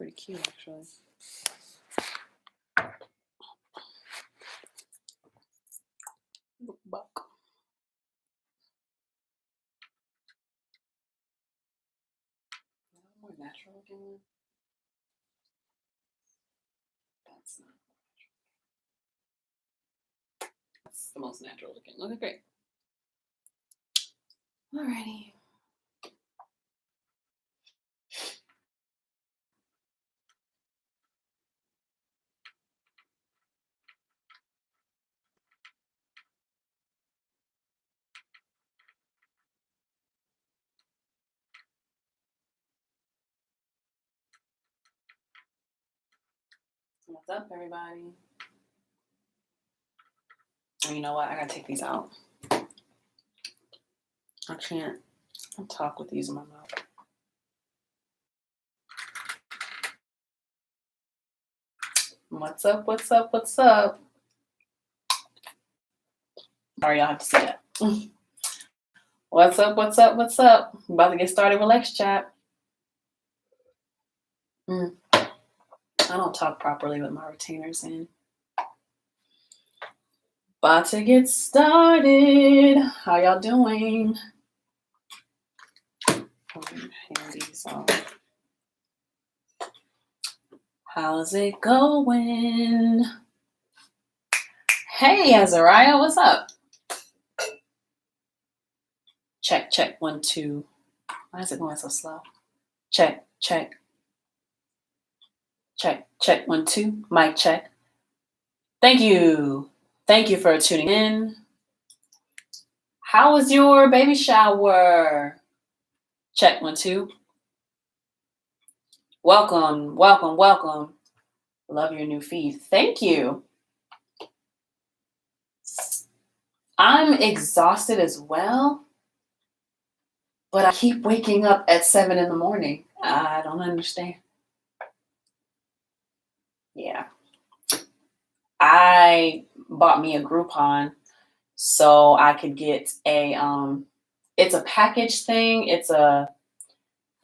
pretty cute, actually. Look back. More natural looking. That's not natural. That's the most natural looking. Okay, great. Alrighty. What's up, everybody? You know what? I gotta take these out. I can't talk with these in my mouth. What's up? What's up? What's up? Sorry, y'all have to see that. What's up? What's up? What's up? I'm about to get started with Lexchat. I don't talk properly with my retainers in. About to get started. How y'all doing? Hand these off. How's it going? Hey, Azariah, what's up? Check, check, 1, 2. Why is it going so slow? Check, check. Check, check, 1, 2. Mic check. Thank you. Thank you for tuning in. How was your baby shower? Check, 1, 2. Welcome, welcome, welcome. Love your new feed. Thank you. I'm exhausted as well, but I keep waking up at 7 in the morning. I don't understand. Yeah. I bought me a Groupon so I could get a, it's a package thing. You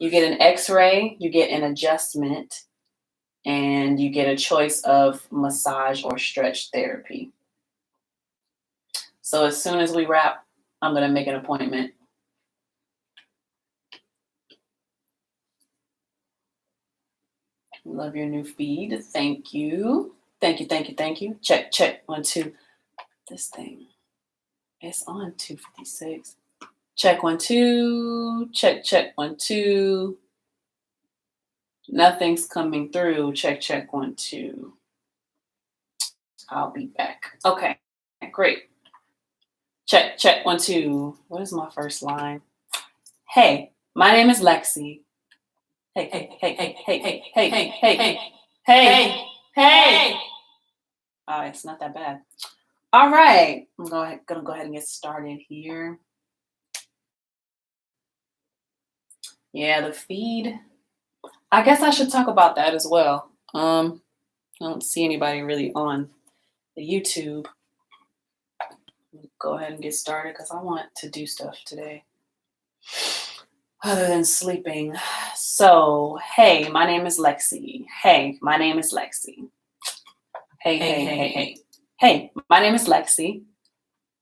get an x-ray, you get an adjustment, and you get a choice of massage or stretch therapy. So as soon as we wrap, I'm going to make an appointment. Love your new feed. Thank you. Thank you, thank you, thank you. Check, check, 1, 2. This thing is on 256. Check, 1, 2. Check, check, 1, 2. Nothing's coming through. Check, check, 1, 2. I'll be back. Okay, great. Check, check, 1, 2. What is my first line? Hey, my name is LexC. Hey, hey, hey, hey, hey, hey, hey, hey, hey, hey, hey. Oh, it's not that bad. All right, I'm gonna go ahead and get started here. Yeah, the feed. I guess I should talk about that as well. I don't see anybody really on the YouTube. Go ahead and get started because I want to do stuff today other than sleeping. So, hey, my name is LexC. Hey, my name is LexC. Hey, hey, hey, hey. Hey, my name is LexC.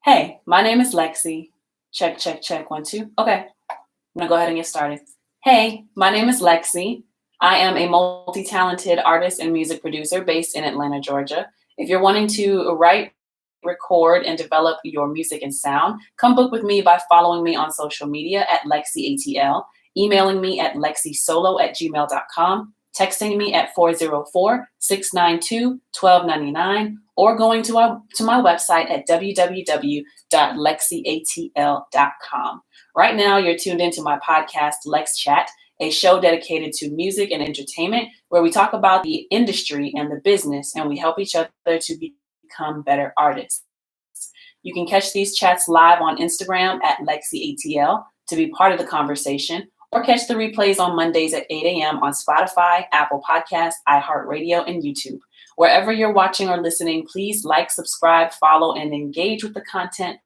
Hey, my name is LexC. Check, check, check, 1, 2. Okay, I'm gonna go ahead and get started. Hey, my name is LexC. I am a multi-talented artist and music producer based in Atlanta, Georgia. If you're wanting to write, record, and develop your music and sound, come book with me by following me on social media at LexCATL, emailing me at lexisolo@gmail.com, texting me at 404-692-1299, or going to my website at www.lexcatl.com. Right now, you're tuned into my podcast, Lexchat, a show dedicated to music and entertainment, where we talk about the industry and the business, and we help each other to become better artists. You can catch these chats live on Instagram at LexCATL to be part of the conversation, or catch the replays on Mondays at 8 a.m. on Spotify, Apple Podcasts, iHeartRadio, and YouTube. Wherever you're watching or listening, please like, subscribe, follow, and engage with the content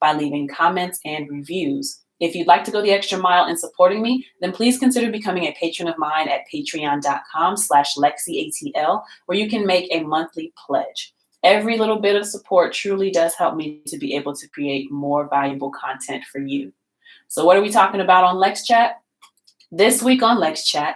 by leaving comments and reviews. If you'd like to go the extra mile in supporting me, then please consider becoming a patron of mine at patreon.com/LexCATL, where you can make a monthly pledge. Every little bit of support truly does help me to be able to create more valuable content for you. So what are we talking about on Lexchat? This week on Lexchat,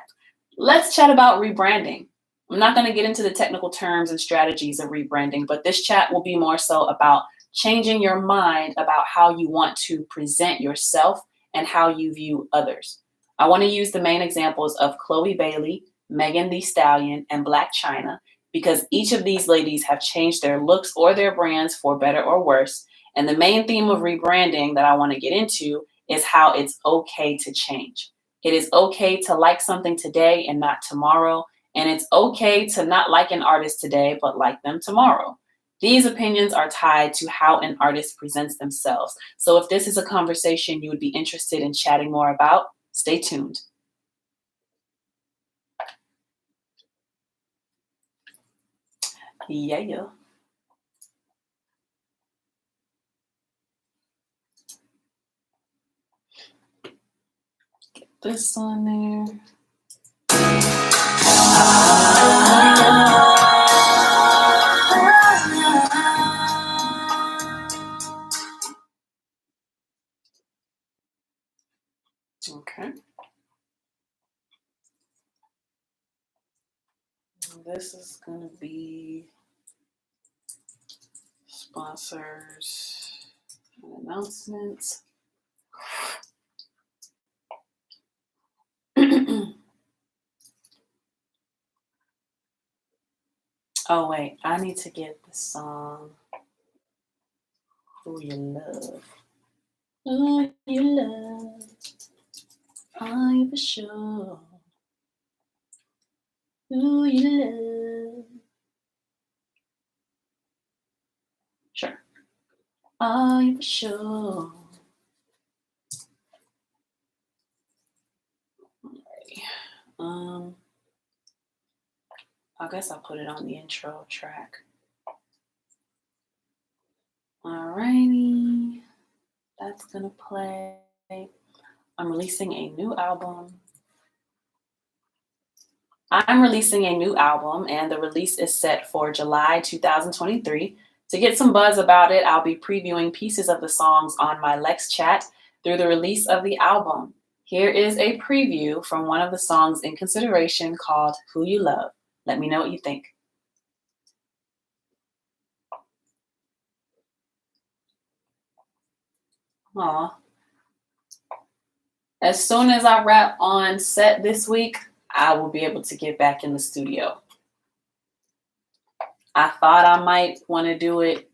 let's chat about rebranding. I'm not going to get into the technical terms and strategies of rebranding, but this chat will be more so about changing your mind about how you want to present yourself and how you view others. I want to use the main examples of Chloe Bailey, Megan Thee Stallion, and Blac Chyna, because each of these ladies have changed their looks or their brands for better or worse. And the main theme of rebranding that I want to get into is how it's okay to change. It is okay to like something today and not tomorrow. And it's okay to not like an artist today, but like them tomorrow. These opinions are tied to how an artist presents themselves. So if this is a conversation you would be interested in chatting more about, stay tuned. Yeah. Get this on there. Okay. This is going to be sponsors and announcements. Oh, wait. I need to get the song Who You Love. Who You Love. I'm for sure. Who You Love. Sure. I'm for sure. Alrighty. I guess I'll put it on the intro track. Alrighty. That's gonna play. I'm releasing a new album. And the release is set for July 2023. To get some buzz about it, I'll be previewing pieces of the songs on my Lexchat through the release of the album. Here is a preview from one of the songs in consideration called Who You Love. Let me know what you think. Aw. As soon as I wrap on set this week, I will be able to get back in the studio. I thought I might want to do it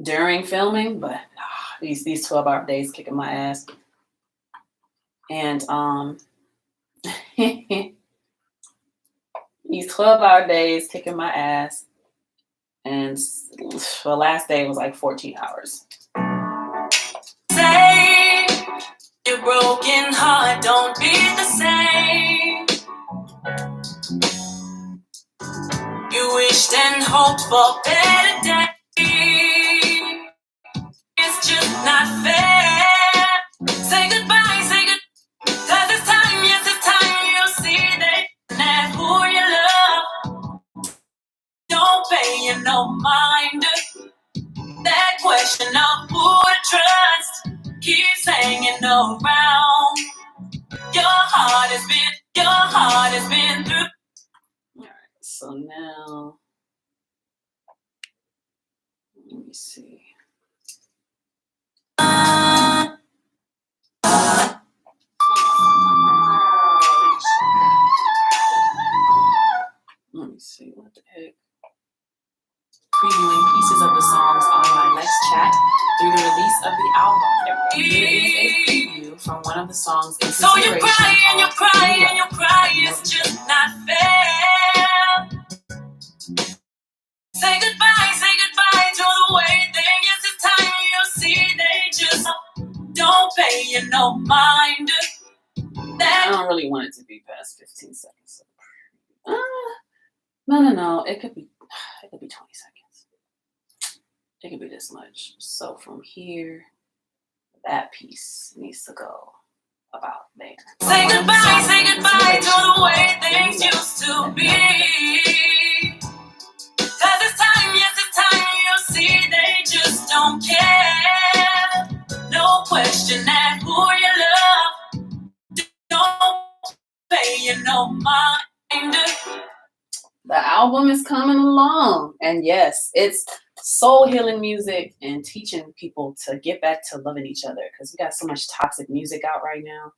during filming, but these 12-hour days kicking my ass. And these 12-hour days kicking my ass. And the last day was like 14 hours. Say your broken heart don't be the same. You wished and hoped for better days. It's just not fair. Say goodbye, say goodbye. 'Cause it's time, yes, it's time. You'll see that who you love don't pay you no mind. That question of who to trust keeps hanging around. Your heart has been through. All right, so now let me see. Let me see what the heck. Previewing pieces of the songs on my Lexchat through the release of the album. Here is a preview from one of the songs in consideration. So you cry and you cry and you cry, it's just not fair. Say goodbye to the way things. Yes, it's time you see they just don't pay you no mind. I don't really want it to be past 15 seconds. No. It could be 20 seconds. it can be this much. So from here, that piece needs to go about there. Say goodbye to the way things used to be. 'Cause it's time, yes, it's time, you'll see they just don't care. No question that who you love don't pay you no mind. The album is coming along. And yes, it's soul healing music and teaching people to get back to loving each other, because we got so much toxic music out right now.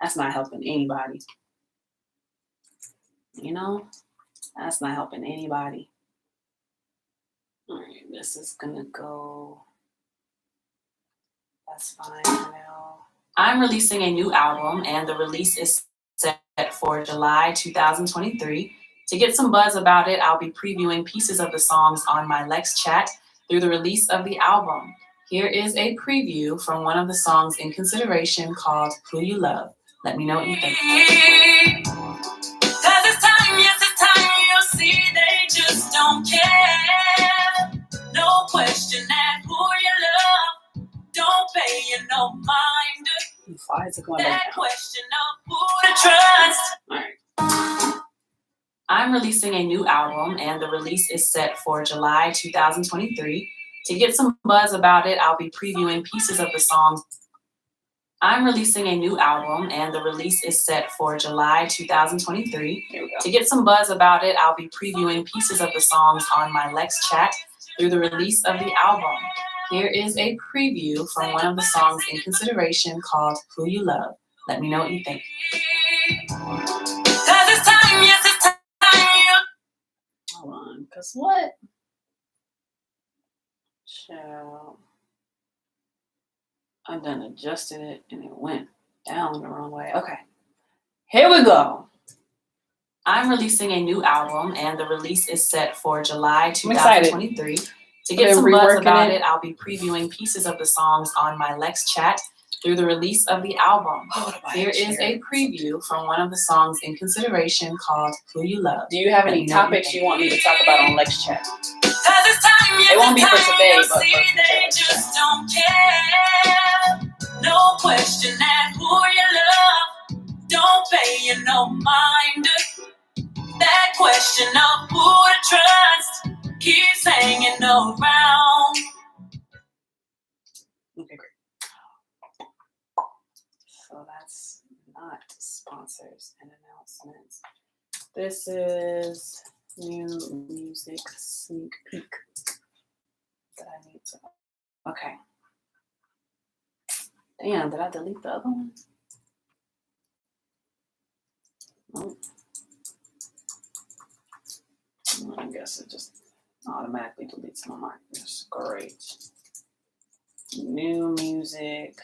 That's not helping anybody. You know, that's not helping anybody. All right, this is gonna go. That's fine now. I'm releasing a new album, and the release is set for July 2023. To get some buzz about it, I'll be previewing pieces of the songs on my Lexchat through the release of the album. Here is a preview from one of the songs in consideration called Who You Love. Let me know what you think. 'Cause it's time, yes, it's time, you'll see they just don't care. No question that who you love don't pay you no mind. Why is it going That down? question of who to trust. All right. I'm releasing a new album, and the release is set for July 2023. To get some buzz about it, I'll be previewing pieces of the songs. I'm releasing a new album, and the release is set for July 2023. To get some buzz about it, I'll be previewing pieces of the songs on my Lexchat through the release of the album. Here is a preview from one of the songs in consideration called Who You Love. Let me know what you think. 'Cause it's time, yes, it's time. Hold on, cause what? Child. I done adjusted it and it went down the wrong way. Okay, here we go. I'm releasing a new album, and the release is set for July 2023. To get some buzz about it, I'll be previewing pieces of the songs on my Lexchat through the release of the album. Here is a preview from one of the songs in consideration called Who You Love. Do you have any topics you want me to talk about on Lexchat? It won't be for today, but for they just don't care. No question that who you love don't pay you no mind. That question of who to trust keeps hanging around. Okay, great. So that's not sponsors and announcements. This is new music sneak peek that I need to. Okay. Damn, did I delete the other one? Nope. I guess it just automatically deletes my mark. That's great. New music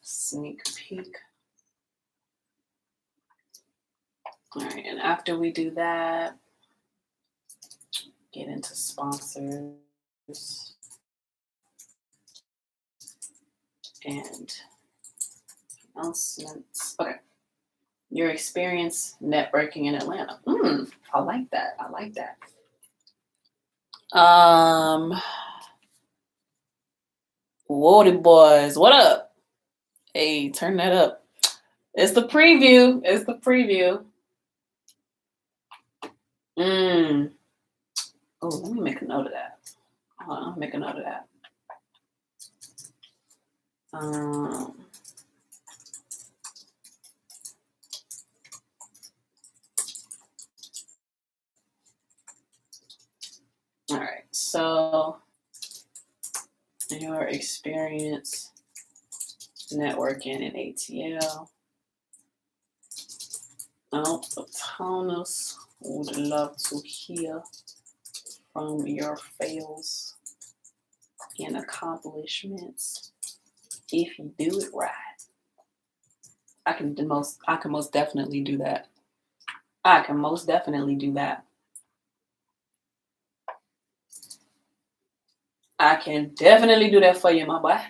sneak peek. All right, and after we do that, get into sponsors and announcements. Okay. Your experience networking in Atlanta. I like that. I like that. Whoa, boys, what up? Hey, turn that up. It's the preview. It's the preview. Oh, let me make a note of that. Hold on, I'll make a note of that. All right, so your experience networking in ATL. Autonomous would love to hear from your fails and accomplishments if you do it right. I can most definitely do that. I can most definitely do that. I can definitely do that for you, my boy.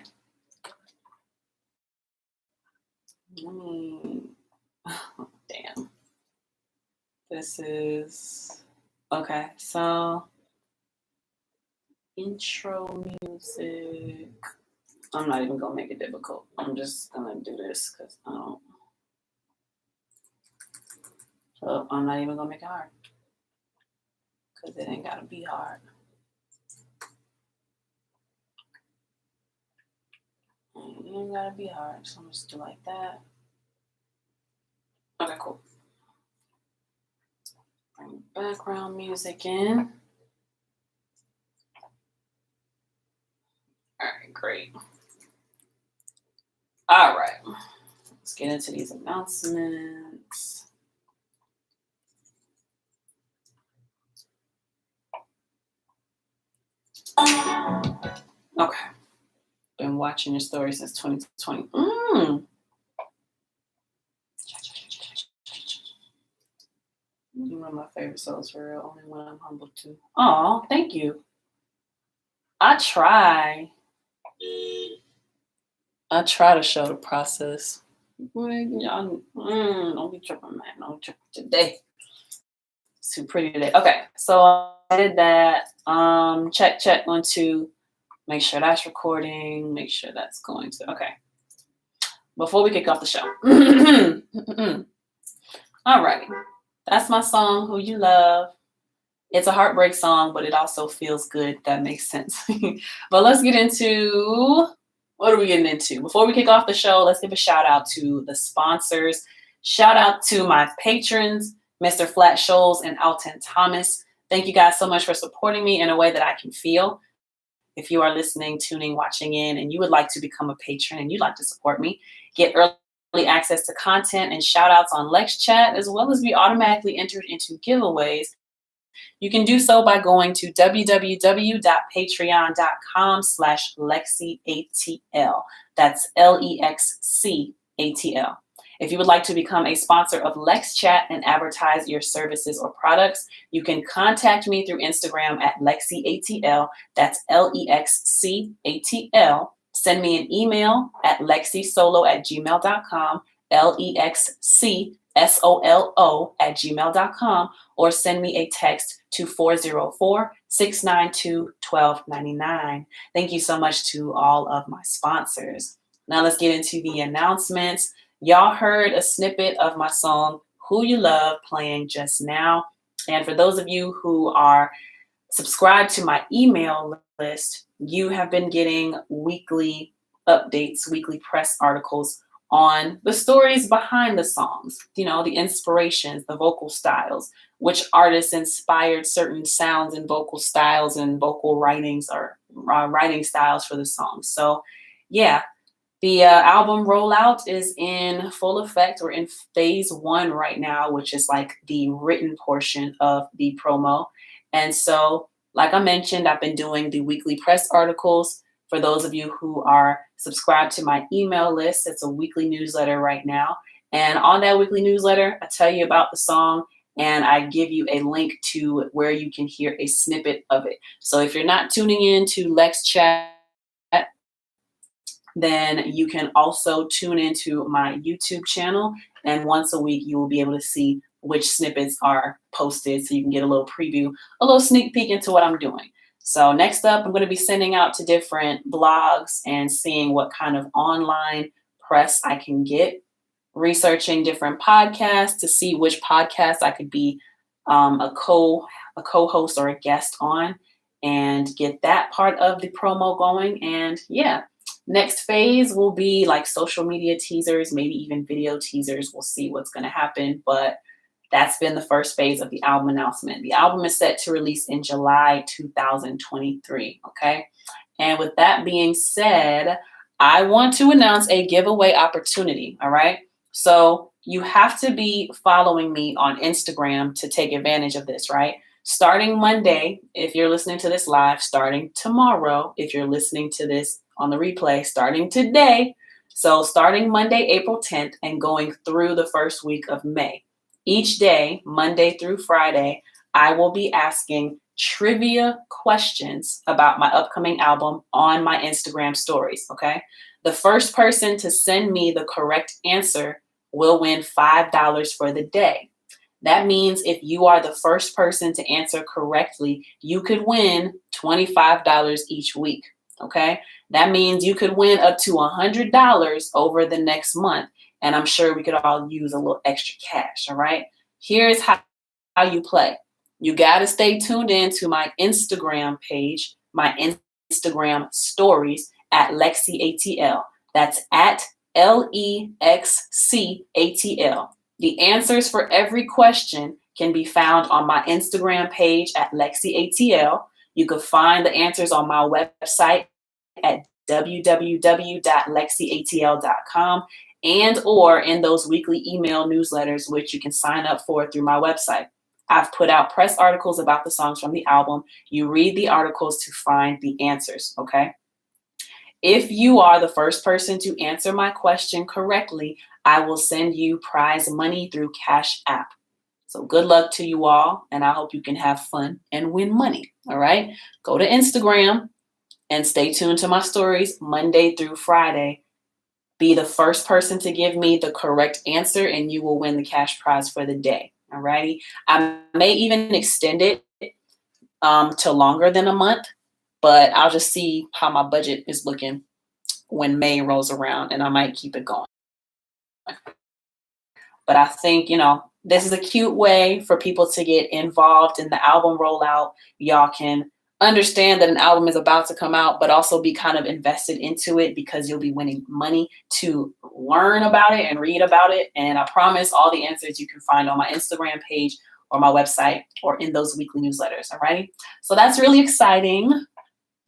Damn. This is okay. So intro music. I'm not even gonna make it difficult. I'm just gonna do this because I don't. So I'm not even gonna make it hard because it ain't gotta be hard. It ain't gotta be hard. So I'm just do like that. Okay, cool. Bring background music in. All right, great. All right, let's get into these announcements. Okay. Been watching your story since 2020. One of my favorite songs for real. Only when I'm humble too. Oh, thank you. I try to show the process. Y'all, don't be tripping, man. Don't trip today. It's too pretty today. Okay, so I did that. Check 1, 2. Make sure that's recording. Make sure that's going to. Okay. Before we kick off the show. All right. That's my song, Who You Love. It's a heartbreak song, but it also feels good. That makes sense. But let's get into, what are we getting into? Before we kick off the show, let's give a shout out to the sponsors. Shout out to my patrons, Mr. Flat Shoals and Alton Thomas. Thank you guys so much for supporting me in a way that I can feel. If you are listening, tuning, watching in, and you would like to become a patron and you'd like to support me, get early access to content and shout outs on LexChat, as well as be automatically entered into giveaways. You can do so by going to www.patreon.com/LexCATL. That's LexCATL. If you would like to become a sponsor of LexChat and advertise your services or products, you can contact me through Instagram at LexCATL. That's LexCATL. Send me an email at lexisolo@gmail.com, LexCSolo@gmail.com, or send me a text to 404-692-1299. Thank you so much to all of my sponsors. Now let's get into the announcements. Y'all heard a snippet of my song, Who You Love, playing just now. And for those of you who are subscribed to my email list, you have been getting weekly updates, weekly press articles on the stories behind the songs, you know, the inspirations, the vocal styles, which artists inspired certain sounds and vocal styles and vocal writings or writing styles for the songs. So yeah, the album rollout is in full effect. We're in phase 1 right now, which is like the written portion of the promo. And so, like I mentioned, I've been doing the weekly press articles. For those of you who are subscribed to my email list, it's a weekly newsletter right now. And on that weekly newsletter, I tell you about the song and I give you a link to where you can hear a snippet of it. So if you're not tuning in to LexChat, then you can also tune into my YouTube channel. And once a week, you will be able to see which snippets are posted so you can get a little preview, a little sneak peek into what I'm doing. So next up, I'm going to be sending out to different blogs and seeing what kind of online press I can get, researching different podcasts to see which podcasts I could be a co-host or a guest on and get that part of the promo going. And yeah, next phase will be like social media teasers, maybe even video teasers. We'll see what's going to happen, but that's been the first phase of the album announcement. The album is set to release in July 2023, okay? And with that being said, I want to announce a giveaway opportunity, all right? So you have to be following me on Instagram to take advantage of this, right? Starting Monday, if you're listening to this live, starting tomorrow, if you're listening to this on the replay, starting today. So starting Monday, April 10th, and going through the first week of May. Each day, Monday through Friday, I will be asking trivia questions about my upcoming album on my Instagram stories, okay? The first person to send me the correct answer will win $5 for the day. That means if you are the first person to answer correctly, you could win $25 each week. Okay. That means you could win up to $100 over the next month. And I'm sure we could all use a little extra cash. All right. Here's how you play. You got to stay tuned in to my Instagram page, my Instagram stories at LexCATL. That's at LexCATL. The answers for every question can be found on my Instagram page at LexCATL. You can find the answers on my website at www.lexcatl.com and or in those weekly email newsletters, which you can sign up for through my website. I've put out press articles about the songs from the album. You read the articles to find the answers, okay? If you are the first person to answer my question correctly, I will send you prize money through CashApp. So good luck to you all, and I hope you can have fun and win money, all right? Go to Instagram and stay tuned to my stories Monday through Friday. Be the first person to give me the correct answer, and you will win the cash prize for the day, all righty? I may even extend it to longer than a month, but I'll just see how my budget is looking when May rolls around, and I might keep it going. But I think, this is a cute way for people to get involved in the album rollout. Y'all can understand that an album is about to come out, but also be kind of invested into it because you'll be winning money to learn about it and read about it. And I promise all the answers you can find on my Instagram page or my website or in those weekly newsletters. All righty. So that's really exciting.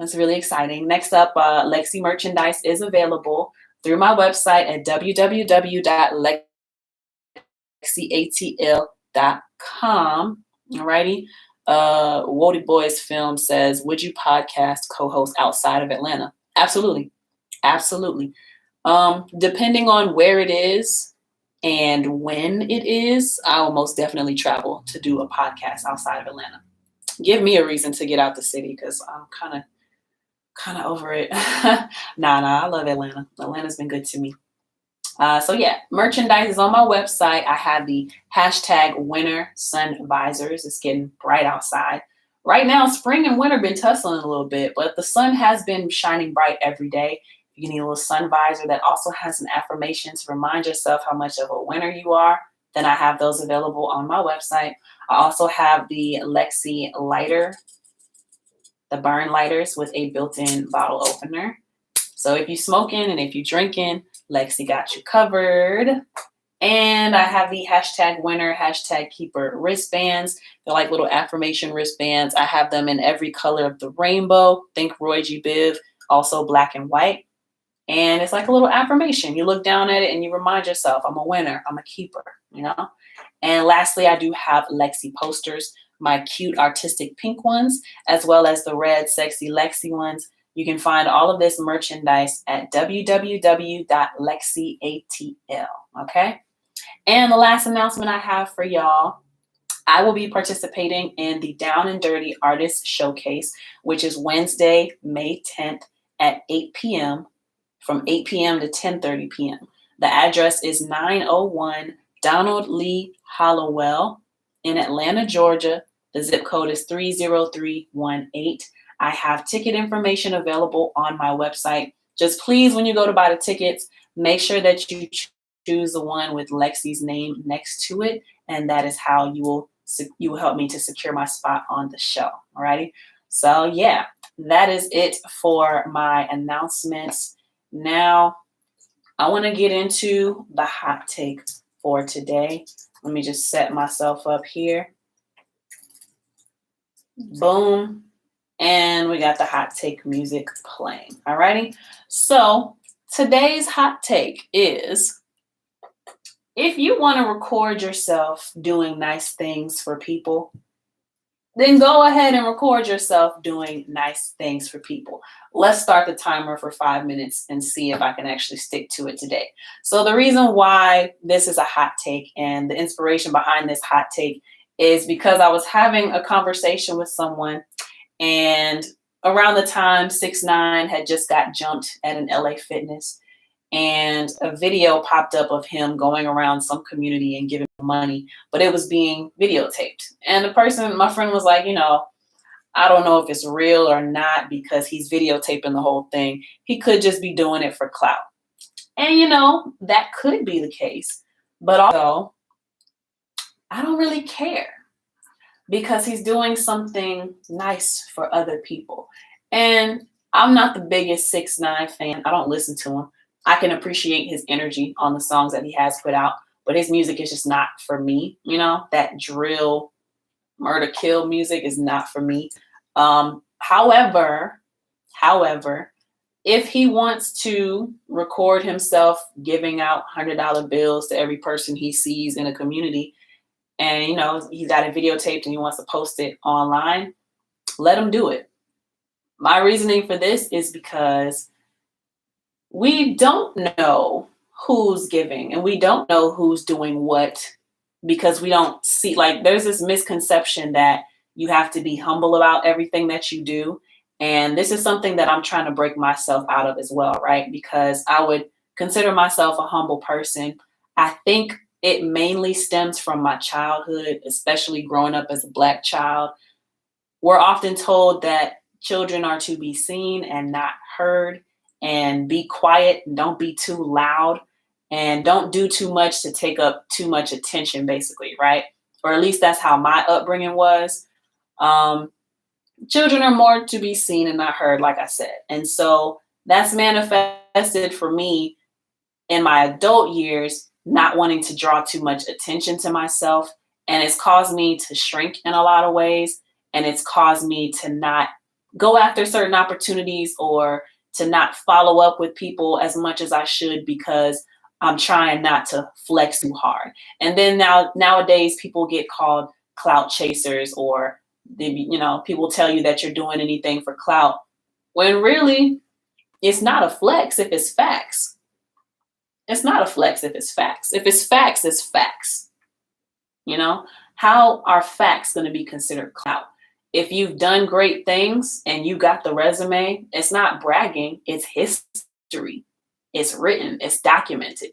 Next up, LexC merchandise is available through my website at www.lexcatl.com. Alrighty. Wody Boys Film says, would you podcast co-host outside of Atlanta? Absolutely. Depending on where it is and when it is, I will most definitely travel to do a podcast outside of Atlanta. Give me a reason to get out the city because I'm kind of over it. Nah, I love Atlanta. Atlanta's been good to me. So yeah, merchandise is on my website. I have the hashtag winter sun visors. It's getting bright outside. Right now, spring and winter been tussling a little bit, but the sun has been shining bright every day. You need a little sun visor that also has an affirmation to remind yourself how much of a winner you are. Then I have those available on my website. I also have the LexC lighter, the burn lighters with a built-in bottle opener. So if you're smoking and if you're drinking, LexC got you covered. And I have the hashtag winner, hashtag keeper wristbands. They're like little affirmation wristbands. I have them in every color of the rainbow. Think Roy G. Biv, also black and white. And it's like a little affirmation. You look down at it and you remind yourself, I'm a winner, I'm a keeper, And lastly, I do have LexC posters, my cute artistic pink ones, as well as the red sexy LexC ones. You can find all of this merchandise at www.lexcatl, okay? And the last announcement I have for y'all, I will be participating in the Down and Dirty Artist Showcase, which is Wednesday, May 10th at 8 p.m., from 8 p.m. to 10:30 p.m. The address is 901 Donald Lee Hollowell in Atlanta, Georgia. The zip code is 30318. I have ticket information available on my website. Just please, when you go to buy the tickets, make sure that you choose the one with LexC's name next to it, and that is how you will help me to secure my spot on the show. Alrighty. So yeah, that is it for my announcements. Now, I want to get into the hot take for today. Let me just set myself up here. Boom. And we got the hot take music playing. Alrighty. So today's hot take is, if you want to record yourself doing nice things for people, then go ahead and record yourself doing nice things for people. Let's start the timer for 5 minutes and see if I can actually stick to it today. So the reason why this is a hot take and the inspiration behind this hot take is because I was having a conversation with someone, and around the time 6ix9ine had just got jumped at an LA Fitness. and a video popped up of him going around some community and giving money, but it was being videotaped. And the person, my friend, was like, I don't know if it's real or not because he's videotaping the whole thing. He could just be doing it for clout. And that could be the case. But also, I don't really care because he's doing something nice for other people. And I'm not the biggest 6ix9ine fan. I don't listen to him. I can appreciate his energy on the songs that he has put out, but his music is just not for me. That drill, murder, kill music is not for me. However, if he wants to record himself giving out $100 bills to every person he sees in a community, and he's got it videotaped and he wants to post it online, let him do it. My reasoning for this is because we don't know who's giving and we don't know who's doing what, because we don't see, there's this misconception that you have to be humble about everything that you do. And this is something that I'm trying to break myself out of as well, right? Because I would consider myself a humble person. I think it mainly stems from my childhood, especially growing up as a Black child. We're often told that children are to be seen and not heard, and be quiet and don't be too loud, and don't do too much to take up too much attention, basically, right? Or at least that's how my upbringing was. Children are more to be seen and not heard, like I said. And so that's manifested for me in my adult years, not wanting to draw too much attention to myself. And it's caused me to shrink in a lot of ways. And it's caused me to not go after certain opportunities or to not follow up with people as much as I should because I'm trying not to flex too hard. And then nowadays people get called clout chasers, or people tell you that you're doing anything for clout, when really it's not a flex if it's facts. It's not a flex if it's facts. If it's facts, it's facts. How are facts going to be considered clout? If you've done great things and you got the resume, it's not bragging, it's history. It's written, it's documented.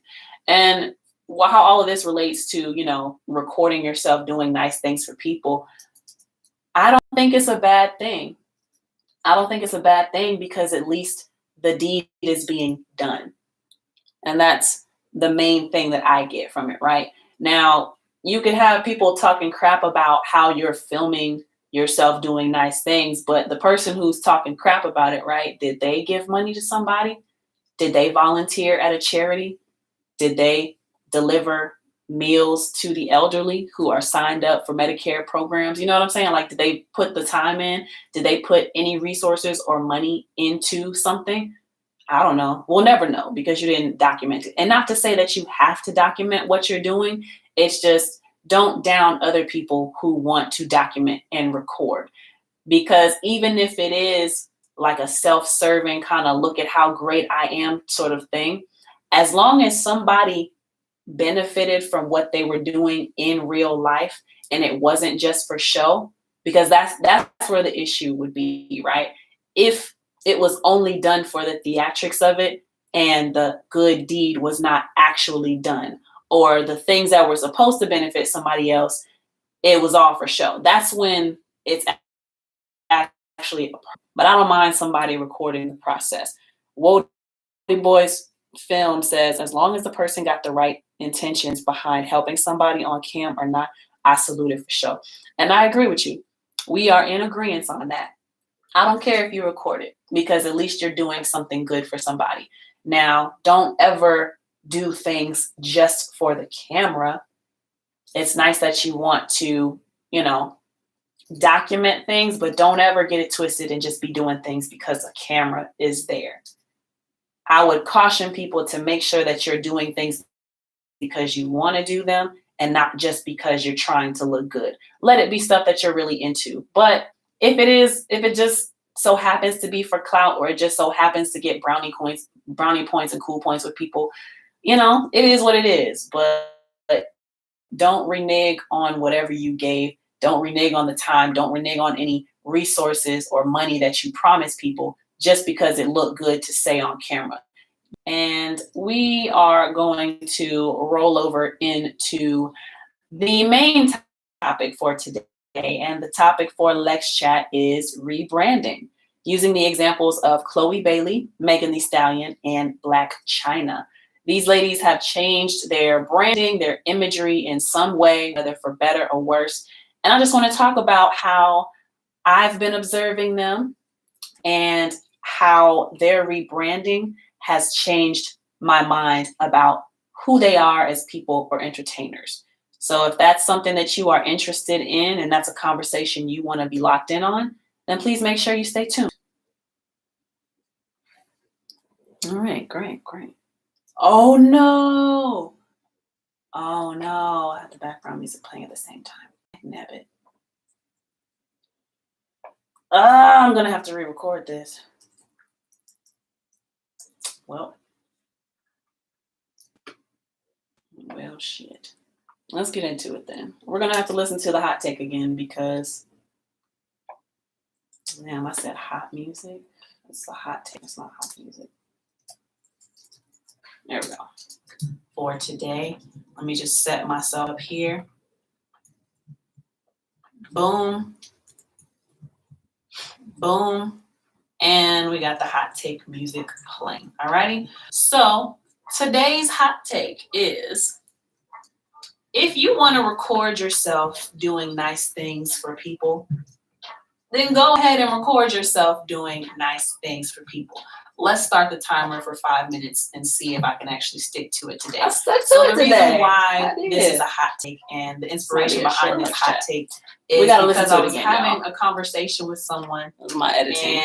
And how all of this relates to, recording yourself doing nice things for people, I don't think it's a bad thing. I don't think it's a bad thing because at least the deed is being done. And that's the main thing that I get from it, right? Now, you could have people talking crap about how you're filming yourself doing nice things, but the person who's talking crap about it, right? Did they give money to somebody? Did they volunteer at a charity? Did they deliver meals to the elderly who are signed up for Medicare programs? You know what I'm saying? Did they put the time in? Did they put any resources or money into something? I don't know. We'll never know because you didn't document it. And not to say that you have to document what you're doing. It's just don't down other people who want to document and record. Because even if it is like a self-serving kind of look at how great I am sort of thing, as long as somebody benefited from what they were doing in real life and it wasn't just for show, because that's where the issue would be, right? If it was only done for the theatrics of it and the good deed was not actually done, or the things that were supposed to benefit somebody else, it was all for show. That's when it's actually, but I don't mind somebody recording the process. Woody Boy's film says, as long as the person got the right intentions behind helping somebody on cam or not, I salute it for show. And I agree with you. We are in agreement on that. I don't care if you record it because at least you're doing something good for somebody. Now, don't ever do things just for the camera. It's nice that you want to, document things, but don't ever get it twisted and just be doing things because a camera is there. I would caution people to make sure that you're doing things because you want to do them and not just because you're trying to look good. Let it be stuff that you're really into. But if it just so happens to be for clout, or it just so happens to get brownie points and cool points with people, it is what it is. But don't renege on whatever you gave. Don't renege on the time. Don't renege on any resources or money that you promise people just because it looked good to say on camera. and we are going to roll over into the main topic for today. And the topic for LexChat is rebranding, using the examples of Chloe Bailey, Megan Thee Stallion, and Black China. These ladies have changed their branding, their imagery in some way, whether for better or worse. And I just want to talk about how I've been observing them and how their rebranding has changed my mind about who they are as people or entertainers. So if that's something that you are interested in and that's a conversation you want to be locked in on, then please make sure you stay tuned. All right, great. Oh no. I have the background music playing at the same time. Nabbit. I'm gonna have to re-record this. Well, shit. Let's get into it then. We're gonna have to listen to the hot take again because, damn, I said hot music. It's a hot take. It's not hot music. There we go. For today, let me just set myself up here. Boom. Boom. And we got the hot take music playing. Alrighty. So today's hot take is, if you want to record yourself doing nice things for people, then go ahead and record yourself doing nice things for people. Let's start the timer for 5 minutes and see if I can actually stick to it today. So the reason why this is a hot take and the inspiration behind this hot take is because I was having a conversation with someone. That was my editing.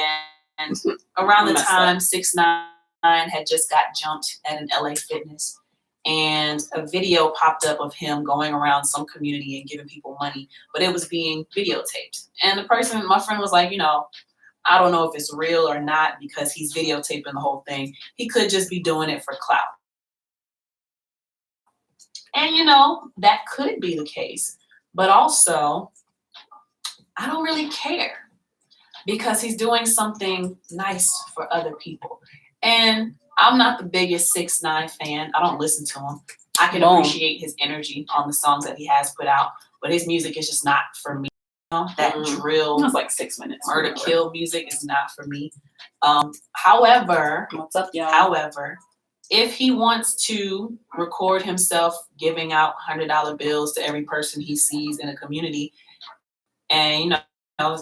And around the time 6ix9ine had just got jumped at an LA Fitness, and a video popped up of him going around some community and giving people money, but it was being videotaped. And my friend was like, I don't know if it's real or not because he's videotaping the whole thing. He could just be doing it for clout. And that could be the case, but also I don't really care because he's doing something nice for other people. And I'm not the biggest 6ix9ine fan. I don't listen to him. I can appreciate his energy on the songs that he has put out, but his music is just not for me. That drill, it was like 6 minutes. Murder kill music is not for me. However, what's up, y'all? However, if he wants to record himself giving out $100 bills to every person he sees in a community, and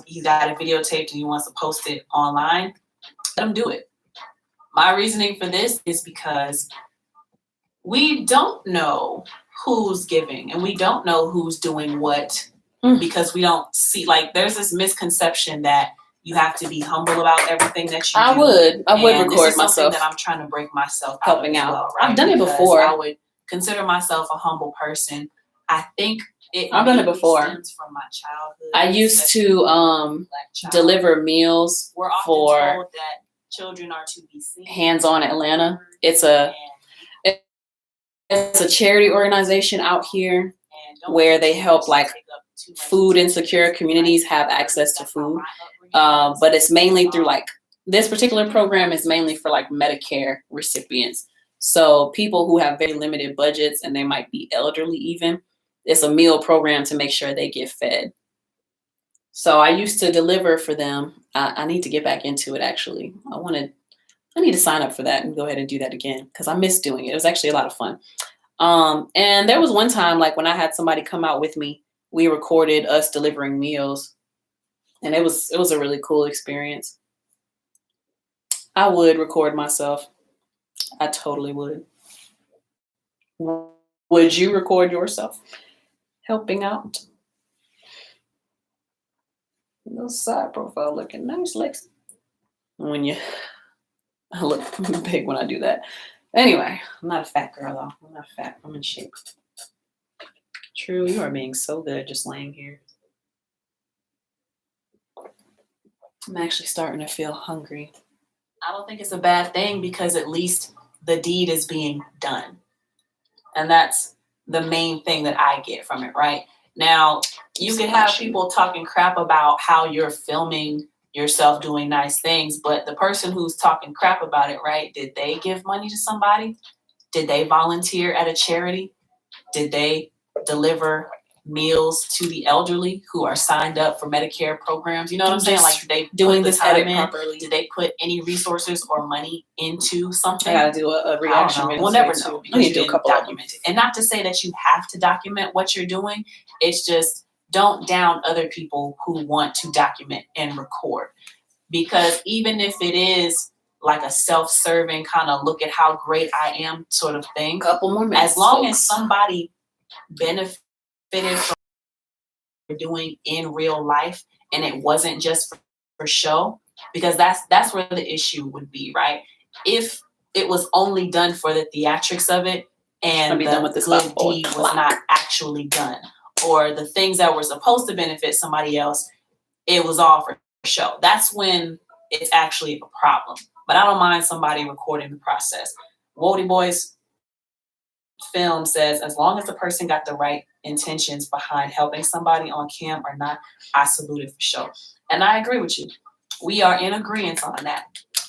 he's got it videotaped and he wants to post it online, let him do it. My reasoning for this is because we don't know who's giving and we don't know who's doing what. Because we don't see, there's this misconception that you have to be humble about everything that you do. I would record myself. That I'm trying to break myself helping out. Well, right? I've done it before. I would consider myself a humble person. I think I've done it before. Stems from my childhood. I used to deliver meals for told that children are to be seen. Hands On Atlanta. It's a charity organization out here where they help food insecure communities have access to food. But it's mainly through this particular program is mainly for Medicare recipients. So people who have very limited budgets and they might be elderly even, it's a meal program to make sure they get fed. So I used to deliver for them. I need to get back into it actually. I need to sign up for that and go ahead and do that again because I miss doing it. It was actually a lot of fun. And there was one time when I had somebody come out with me, we recorded us delivering meals, and it was a really cool experience. I would record myself. I totally would. Would you record yourself helping out? Little side profile looking nice, Lex. I look big when I do that. Anyway, I'm not a fat girl though. I'm not fat. I'm in shape. True, you are being so good just laying here. I'm actually starting to feel hungry. I don't think it's a bad thing because at least the deed is being done. And that's the main thing that I get from it, right? Now, you could have people talking crap about how you're filming yourself doing nice things. But the person who's talking crap about it, right? Did they give money to somebody? Did they volunteer at a charity? Did they deliver meals to the elderly who are signed up for Medicare programs? You know what I'm saying? Like, they doing put the this time edit in. properly. Did they put any resources or money into something? I gotta do a reaction video. We'll never today, know too. because you do a didn't couple document it. And not to say that you have to document what you're doing. It's just, don't down other people who want to document and record. Because even if it is like a self-serving kind of look at how great I am sort of thing, couple more minutes, as long folks. as somebody benefited from what you're doing in real life and it wasn't just for show, because that's where the issue would be, right? If it was only done for the theatrics of it and the good deed was not actually done, or the things that were supposed to benefit somebody else, it was all for show. That's when it's actually a problem. But I don't mind somebody recording the process. Wody Boy's film says, as long as the person got the right intentions behind helping somebody on cam or not, I salute it for show. And I agree with you. We are in agreement on that.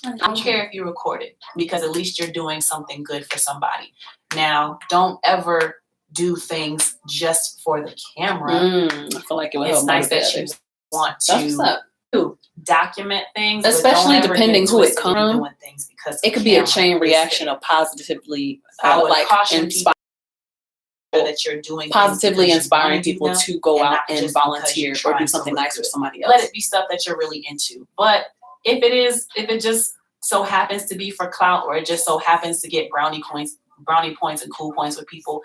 I don't care if you record it, because at least you're doing something good for somebody. Now, don't ever do things just for the camera. I feel like it would help. It's nice that you want to document things, especially depending who it comes from. Because it could be a chain reaction of positively, I would caution people that you're doing positively inspiring people to go out and volunteer or do something nice for somebody else. Let it be stuff that you're really into. But if it just so happens to be for clout, or it just so happens to get brownie points and cool points with people,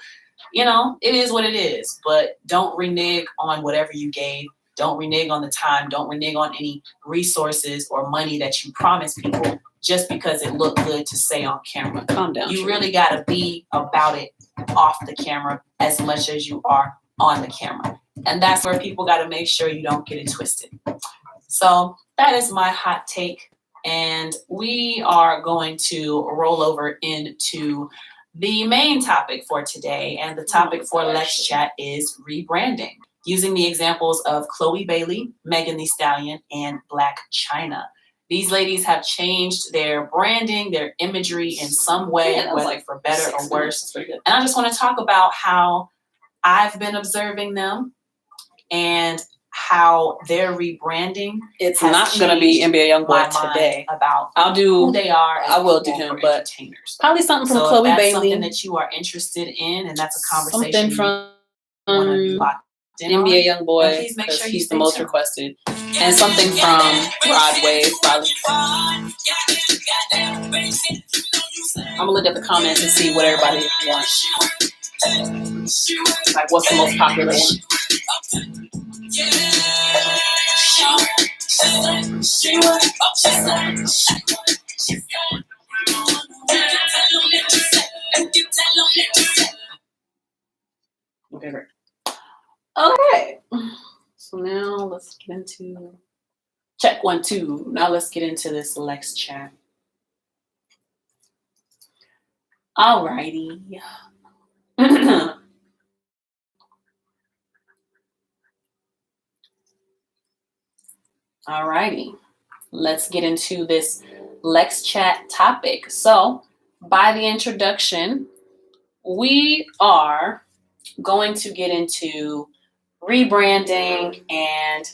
it is what it is. But don't renege on whatever you gave. Don't renege on the time. Don't renege on any resources or money that you promise people just because it looked good to say on camera. Calm down. You really got to be about it off the camera as much as you are on the camera. And that's where people got to make sure you don't get it twisted. So that is my hot take. And we are going to roll over into the main topic for today. And the topic for LexChat is rebranding, using the examples of Chloe Bailey, Megan Thee Stallion, and Black China. These ladies have changed their branding, their imagery in some way, whether for better or worse. And I just want to talk about how I've been observing them and how their rebranding. It's not going to be NBA YoungBoy today. About I'll do who they are. I will do him, but probably something from Chloe Bailey. Something that you are interested in, and that's a conversation. Something from NBA YoungBoy, because he's the most requested, and something from Broadway. Probably. I'm gonna look at the comments and see what everybody wants. Like, what's the most popular one? Okay, great. Okay, so now let's get into check 1, 2. Now let's get into this LexChat. Alrighty. Alrighty, let's get into this LexChat topic. So, by the introduction, we are going to get into rebranding, and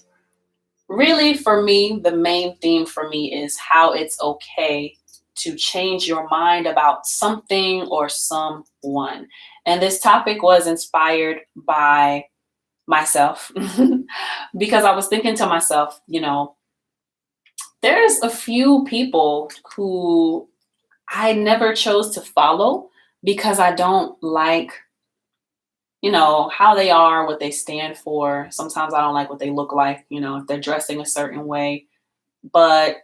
really, for me, the main theme for me is how it's okay to change your mind about something or someone. And this topic was inspired by myself because I was thinking to myself, there's a few people who I never chose to follow because I don't like, how they are, what they stand for. Sometimes I don't like what they look like, if they're dressing a certain way. But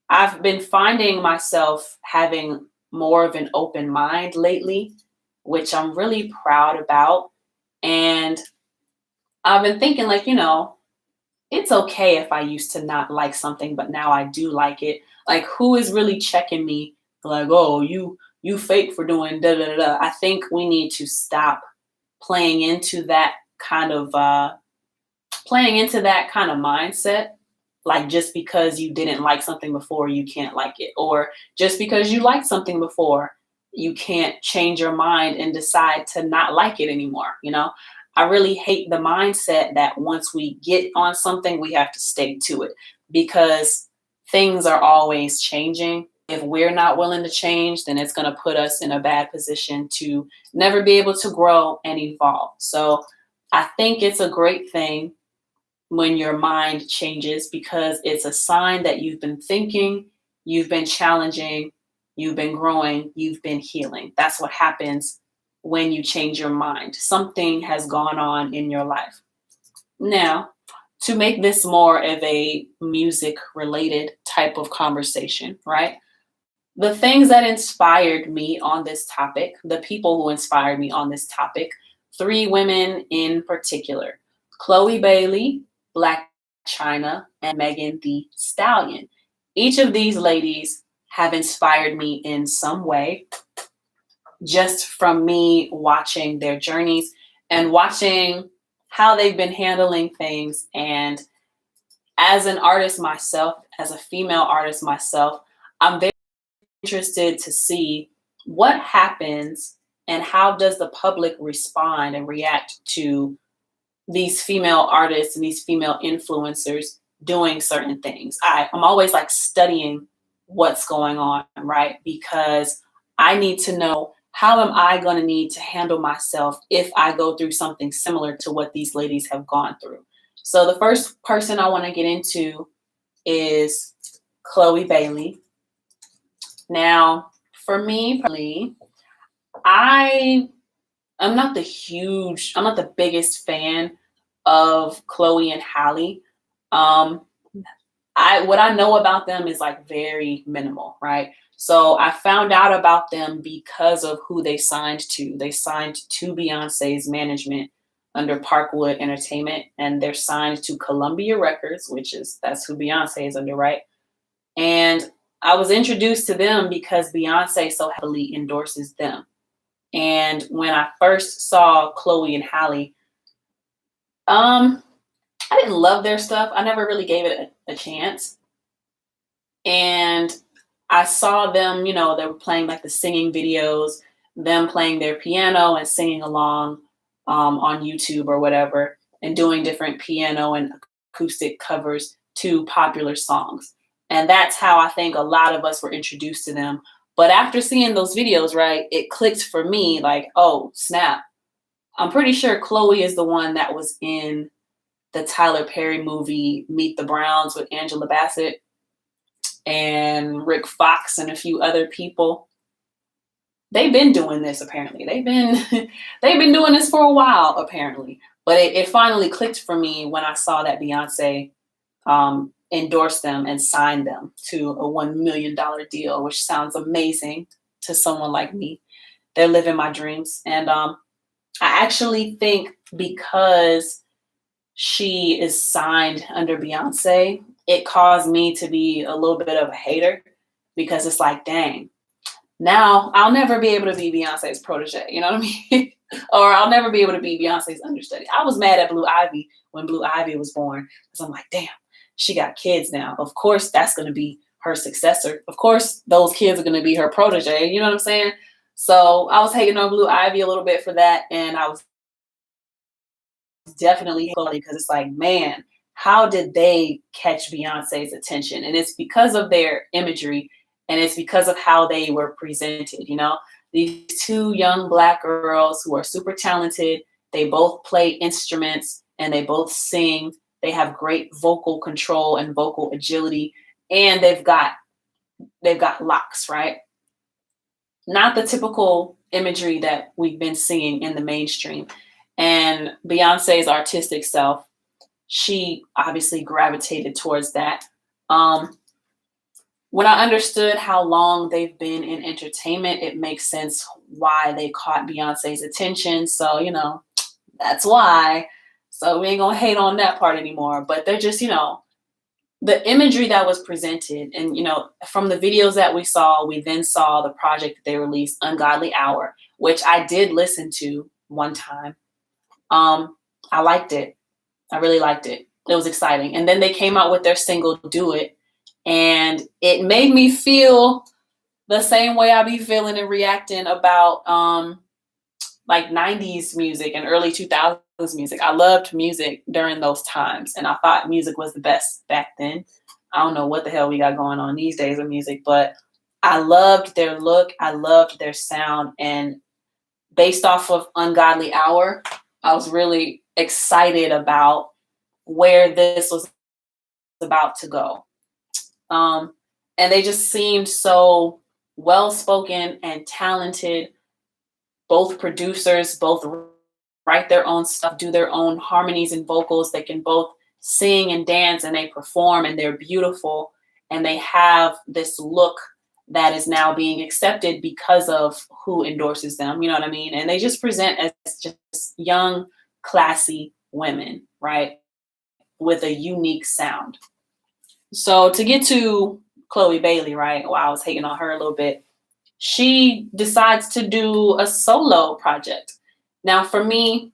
I've been finding myself having more of an open mind lately, which I'm really proud about. And I've been thinking, it's okay if I used to not like something, but now I do like it. Like, who is really checking me? Like, oh, you fake for doing da da da. I think we need to stop playing into that kind of mindset, Like just because you didn't like something before, you can't like it. Or just because you liked something before, you can't change your mind and decide to not like it anymore. I really hate the mindset that once we get on something, we have to stay to it, because things are always changing. If we're not willing to change, then it's going to put us in a bad position to never be able to grow and evolve. So I think it's a great thing when your mind changes, because it's a sign that you've been thinking, you've been challenging, you've been growing, you've been healing. That's what happens when you change your mind. Something has gone on in your life. Now, to make this more of a music related type of conversation, right? The things that inspired me on this topic, the people who inspired me on this topic, 3 women in particular: Chloe Bailey, Black China, and Megan Thee Stallion. Each of these ladies have inspired me in some way, just from me watching their journeys and watching how they've been handling things. And as an artist myself, as a female artist myself, I'm very interested to see what happens and how does the public respond and react to these female artists and these female influencers doing certain things. I'm always like studying what's going on, right? Because I need to know, how am I going to need to handle myself if I go through something similar to what these ladies have gone through. So the first person I want to get into is Chloe Bailey. Now, for me, I'm not the biggest fan of Chloe and Halle. What I know about them is like very minimal, right? So I found out about them because of who they signed to. They signed to Beyonce's management under Parkwood Entertainment, and they're signed to Columbia Records, that's who Beyonce is under, right? And I was introduced to them because Beyonce so heavily endorses them. And when I first saw Chloe and Halle, I didn't love their stuff. I never really gave it a chance. And I saw them, they were playing like the singing videos, them playing their piano and singing along on YouTube or whatever, and doing different piano and acoustic covers to popular songs. And that's how I think a lot of us were introduced to them. But after seeing those videos, right, it clicked for me like, oh, snap. I'm pretty sure Chloe is the one that was in the Tyler Perry movie Meet the Browns with Angela Bassett and Rick Fox and a few other people. They've been doing this apparently. They've been doing this for a while apparently. But it finally clicked for me when I saw that Beyonce endorsed them and signed them to a $1 million deal, which sounds amazing to someone like me. They're living my dreams. And I actually think because she is signed under Beyonce, it caused me to be a little bit of a hater, because it's like, dang, now I'll never be able to be Beyonce's protege. You know what I mean? Or I'll never be able to be Beyonce's understudy. I was mad at Blue Ivy when Blue Ivy was born, because I'm like, damn, she got kids now. Of course, that's going to be her successor. Of course, those kids are going to be her protege. You know what I'm saying? So I was hating on Blue Ivy a little bit for that. And I was definitely hating, because it's like, man, how did they catch Beyonce's attention? And it's because of their imagery, and it's because of how they were presented. These 2 young Black girls who are super talented. They both play instruments and they both sing. They have great vocal control and vocal agility, and they've got locks, right? Not the typical imagery that we've been seeing in the mainstream. And Beyonce's artistic self, she obviously gravitated towards that. When I understood how long they've been in entertainment, it makes sense why they caught Beyonce's attention. So, that's why. So we ain't gonna hate on that part anymore. But they're just, the imagery that was presented, and, from the videos that we saw, we then saw the project that they released, Ungodly Hour, which I did listen to one time. I liked it. I really liked it. It was exciting. And then they came out with their single Do It. And it made me feel the same way I be feeling and reacting about like 90s music and early 2000s music. I loved music during those times, and I thought music was the best back then. I don't know what the hell we got going on these days with music, but I loved their look. I loved their sound. And based off of Ungodly Hour, I was really excited about where this was about to go. And they just seemed so well-spoken and talented, both producers, both write their own stuff, do their own harmonies and vocals. They can both sing and dance, and they perform, and they're beautiful, and they have this look that is now being accepted because of who endorses them. You know what I mean? And they just present as just young, classy women, right? With a unique sound. So to get to Chloe Bailey, right? Well, I was hating on her a little bit. She decides to do a solo project. Now, for me,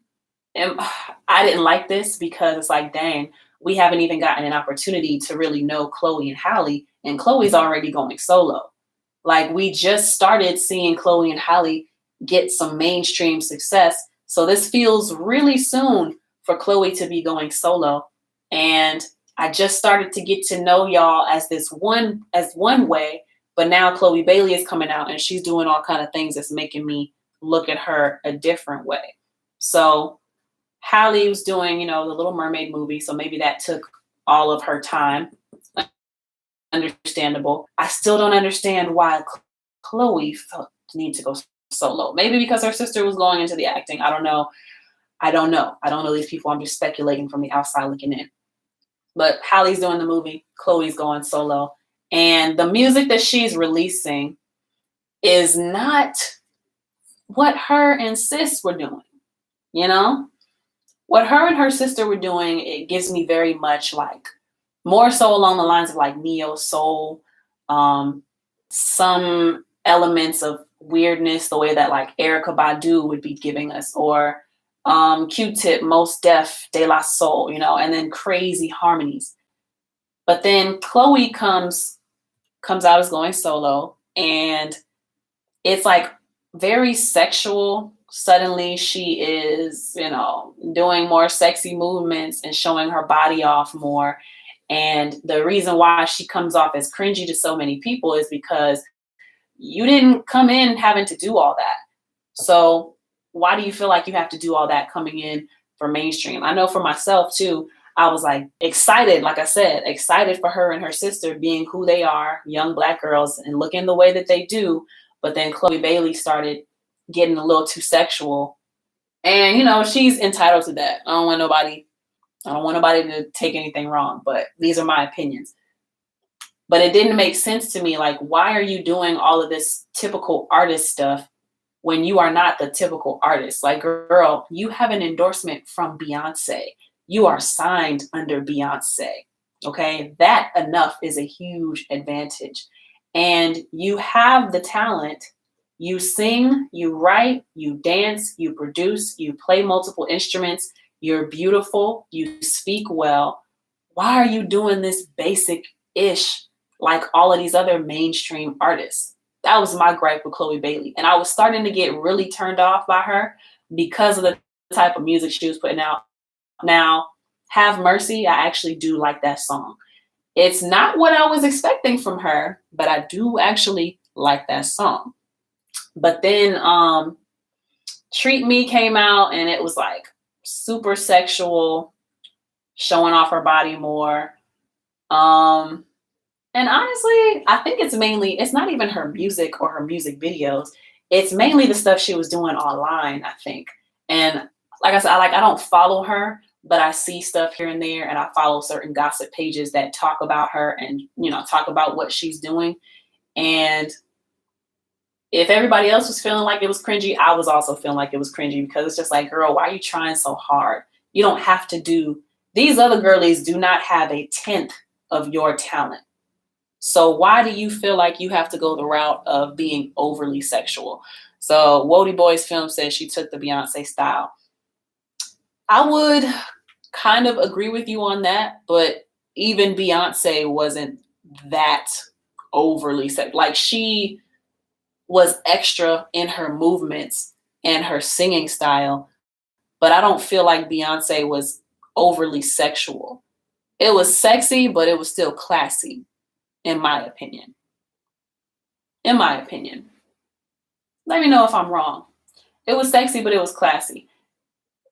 I didn't like this because it's like, dang, we haven't even gotten an opportunity to really know Chloe and Halle, and Chloe's already going solo. Like, we just started seeing Chloe and Halle get some mainstream success. So this feels really soon for Chloe to be going solo. And I just started to get to know y'all as one way, but now Chloe Bailey is coming out and she's doing all kind of things that's making me look at her a different way. So Halle was doing, the Little Mermaid movie, so maybe that took all of her time. Understandable. I still don't understand why Chloe felt the need to go solo. Maybe because her sister was going into the acting. I don't know. I don't know these people. I'm just speculating from the outside looking in. But Halle's doing the movie. Chloe's going solo. And the music that she's releasing is not what her and sis were doing. What her and her sister were doing, it gives me very much like more so along the lines of like neo soul, some elements of weirdness, the way that like Erykah Badu would be giving us, or Q-Tip, Mos Def, De La Soul, and then crazy harmonies. But then Chloe comes out as going solo, and it's like very sexual. Suddenly she is, doing more sexy movements and showing her body off more. And the reason why she comes off as cringy to so many people is because you didn't come in having to do all that. So why do you feel like you have to do all that coming in for mainstream? I know for myself too, I was like excited, like I said, excited for her and her sister being who they are, young Black girls, and looking the way that they do. But then Chloe Bailey started getting a little too sexual. And, she's entitled to that. I don't want nobody to take anything wrong, but these are my opinions. But it didn't make sense to me. Like, why are you doing all of this typical artist stuff when you are not the typical artist? Like, girl, you have an endorsement from Beyonce. You are signed under Beyonce. Okay, that enough is a huge advantage. And you have the talent. You sing, you write, you dance, you produce, you play multiple instruments. You're beautiful. You speak well. Why are you doing this basic-ish like all of these other mainstream artists? That was my gripe with Chloe Bailey. And I was starting to get really turned off by her because of the type of music she was putting out. Now, Have Mercy, I actually do like that song. It's not what I was expecting from her, but I do actually like that song. But then Treat Me came out, and it was like super sexual, showing off her body more. And honestly, I think it's not even her music or her music videos. It's mainly the stuff she was doing online, I think. And like I said, I don't follow her, but I see stuff here and there, and I follow certain gossip pages that talk about her and, talk about what she's doing. And if everybody else was feeling like it was cringy, I was also feeling like it was cringy, because it's just like, girl, why are you trying so hard? You don't have to do, these other girlies do not have a tenth of your talent. So why do you feel like you have to go the route of being overly sexual? So Wody Boy's film says she took the Beyonce style. I would kind of agree with you on that, but even Beyonce wasn't that overly set. Like, she was extra in her movements and her singing style, but I don't feel like Beyonce was overly sexual. It was sexy, but it was still classy, in my opinion. In my opinion. Let me know if I'm wrong. It was sexy, but it was classy.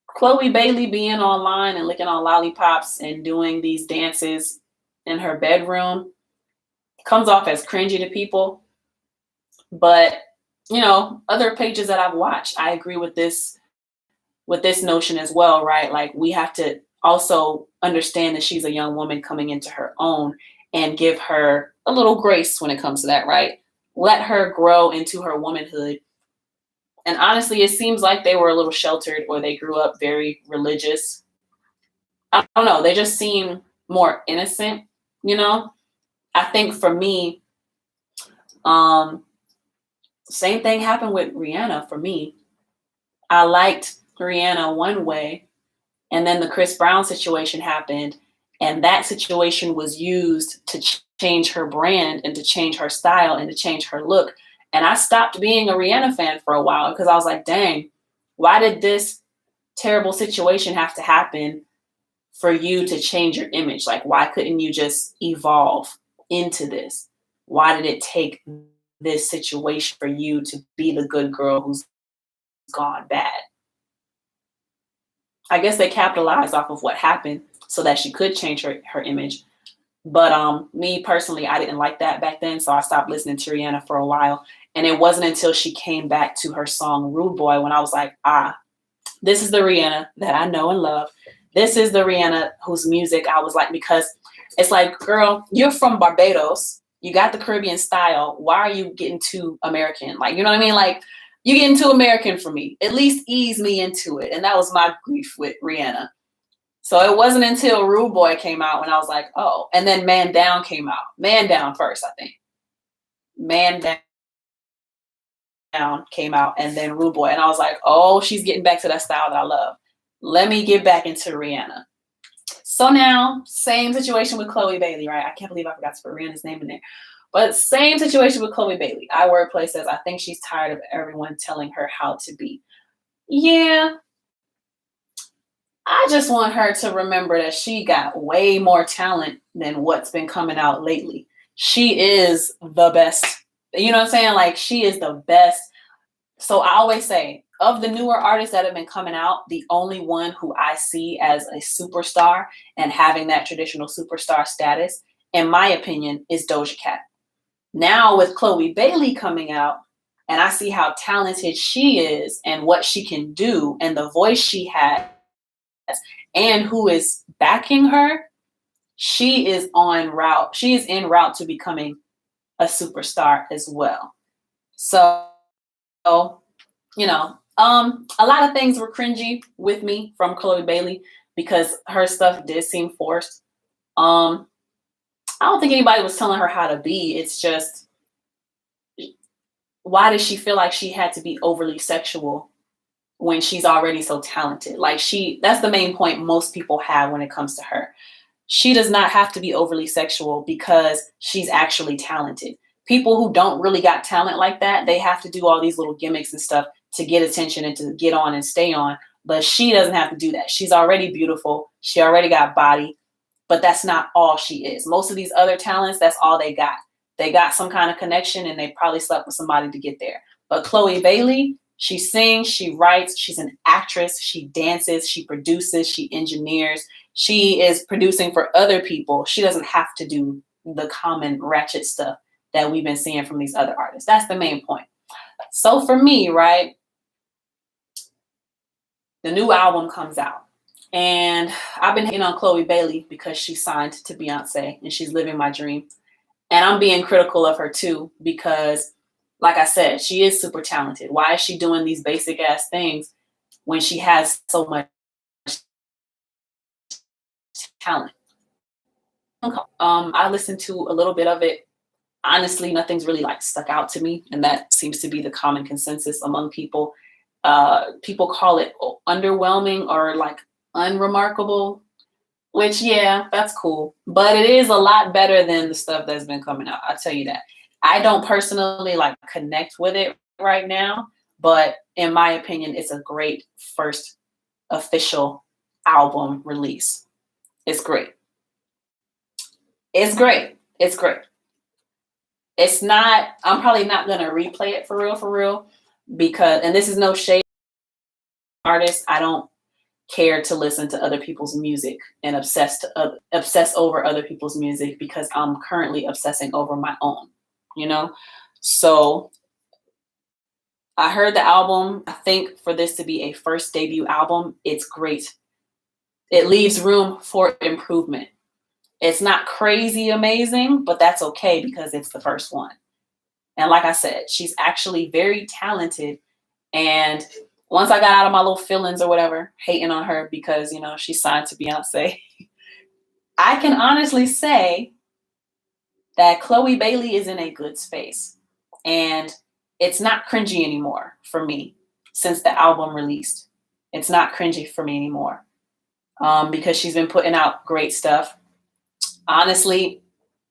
Chloe Bailey being online and licking on lollipops and doing these dances in her bedroom comes off as cringy to people. But, you know, other pages that I've watched, I agree with this notion as well, right? Like, we have to also understand that she's a young woman coming into her own and give her a little grace when it comes to that, right? Let her grow into her womanhood. And honestly, it seems like they were a little sheltered, or they grew up very religious. I don't know. They just seem more innocent, you know? I think for me, same thing happened with Rihanna for me. I liked Rihanna one way, and then the Chris Brown situation happened, and that situation was used to change her brand and to change her style and to change her look. And I stopped being a Rihanna fan for a while because I was like, dang, why did this terrible situation have to happen for you to change your image? Like, why couldn't you just evolve into this? Why did it take this situation for you to be the good girl who's gone bad? I guess they capitalized off of what happened so that she could change her image. But me personally, I didn't like that back then, so I stopped listening to Rihanna for a while. And it wasn't until she came back to her song Rude Boy when I was like, this is the Rihanna that I know and love. This is the Rihanna whose music I was like, because it's like, girl, you're from Barbados. You got the Caribbean style. Why are you getting too American? Like, you know what I mean? Like, you getting too American for me. At least ease me into it. And that was my grief with Rihanna. So it wasn't until Rude Boy came out when I was like, oh. And then Man Down came out. Man Down first, I think. Man Down came out, and then Rude Boy. And I was like, oh, she's getting back to that style that I love. Let me get back into Rihanna. So now, same situation with Chloe Bailey, right? I can't believe I forgot to put Rihanna's name in there. But same situation with Chloe Bailey. iWordplay says, I think she's tired of everyone telling her how to be. Yeah. I just want her to remember that she got way more talent than what's been coming out lately. She is the best. You know what I'm saying? Like, she is the best. So I always say, of the newer artists that have been coming out, the only one who I see as a superstar and having that traditional superstar status, in my opinion, is Doja Cat. Now with Chloe Bailey coming out, and I see how talented she is and what she can do and the voice she has and who is backing her, she is en route to becoming a superstar as well. So, you know, a lot of things were cringy with me from Chloe Bailey because her stuff did seem forced. I don't think anybody was telling her how to be. It's just, why does she feel like she had to be overly sexual when she's already so talented? Like, that's the main point most people have when it comes to her. She does not have to be overly sexual because she's actually talented. People who don't really got talent like that, they have to do all these little gimmicks and stuff to get attention and to get on and stay on. But she doesn't have to do that. She's already beautiful. She already got body, but that's not all she is. Most of these other talents, that's all they got. They got some kind of connection and they probably slept with somebody to get there. But Chloe Bailey, she sings, she writes, she's an actress, she dances, she produces, she engineers. She is producing for other people. She doesn't have to do the common ratchet stuff that we've been seeing from these other artists. That's the main point. So for me, right, the new album comes out. And I've been hating on Chloe Bailey because she's signed to Beyonce and she's living my dream. And I'm being critical of her too because, like I said, she is super talented. Why is she doing these basic ass things when she has so much talent? I listened to a little bit of it. Honestly, nothing's really like stuck out to me, and that seems to be the common consensus among people. People call it underwhelming or like unremarkable. which, yeah, that's cool. But it is a lot better than the stuff that's been coming out. I'll tell you that. I don't personally like connect with it right now, but in my opinion, it's a great first official album release. It's great. It's great. It's great. It's not, I'm probably not going to replay it for real, because, and this is no shade artist. I don't care to listen to other people's music and obsess over other people's music, because I'm currently obsessing over my own, you know? So I heard the album. I think for this to be a first debut album, it's great. It leaves room for improvement. It's not crazy amazing, but that's okay because it's the first one. And like I said, she's actually very talented. And once I got out of my little feelings or whatever, hating on her because, you know, she's signed to Beyonce, I can honestly say that Chloe Bailey is in a good space. And it's not cringy anymore for me since the album released. It's not cringy for me anymore because she's been putting out great stuff. Honestly,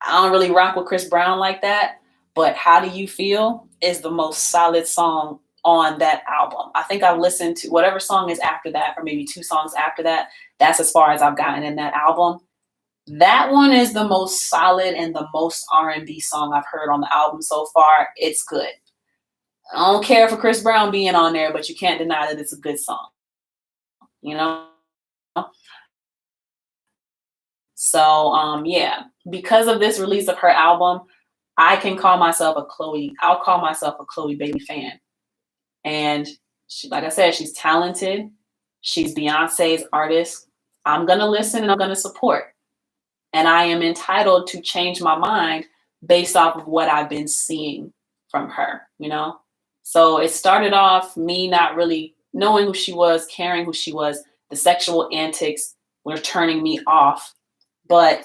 I don't really rock with Chris Brown like that, but How Do You Feel is the most solid song on that album. I think I've listened to whatever song is after that, or maybe 2 songs after that. That's as far as I've gotten in that album. That one is the most solid and the most R&B song I've heard on the album so far. It's good. I don't care for Chris Brown being on there, but you can't deny that it's a good song, you know? So, yeah, because of this release of her album, I'll call myself a Chloe Bailey fan. And she, like I said, she's talented. She's Beyonce's artist. I'm going to listen and I'm going to support. And I am entitled to change my mind based off of what I've been seeing from her, you know? So it started off me not really knowing who she was, caring who she was. The sexual antics were turning me off. But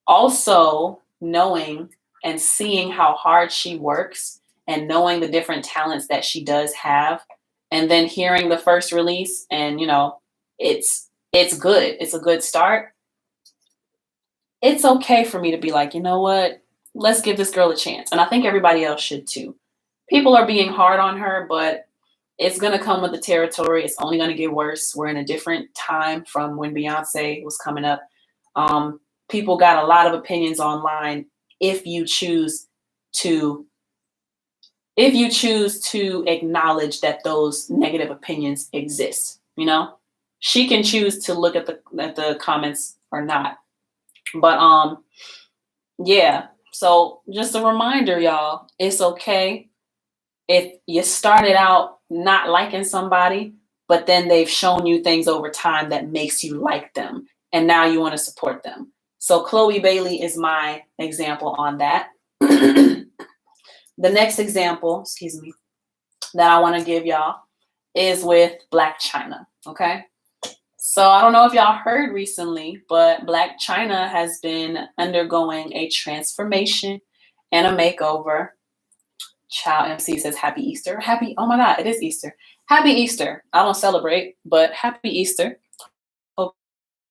also knowing and seeing how hard she works and knowing the different talents that she does have, and then hearing the first release and, you know, it's good. It's a good start. It's okay for me to be like, you know what? Let's give this girl a chance. And I think everybody else should too. People are being hard on her, but it's going to come with the territory. It's only going to get worse. We're in a different time from when Beyonce was coming up. People got a lot of opinions online if you choose to acknowledge that those negative opinions exist. You know, she can choose to look at the comments or not. But yeah. So just a reminder, y'all, it's okay if you started out not liking somebody, but then they've shown you things over time that makes you like them, and now you want to support them. So Chloe Bailey is my example on that. The next example, that I want to give y'all is with Blac Chyna, okay? So I don't know if y'all heard recently, but Blac Chyna has been undergoing a transformation and a makeover. Child MC says happy Easter. Oh my God, it is Easter. Happy Easter. I don't celebrate, but happy Easter. Hope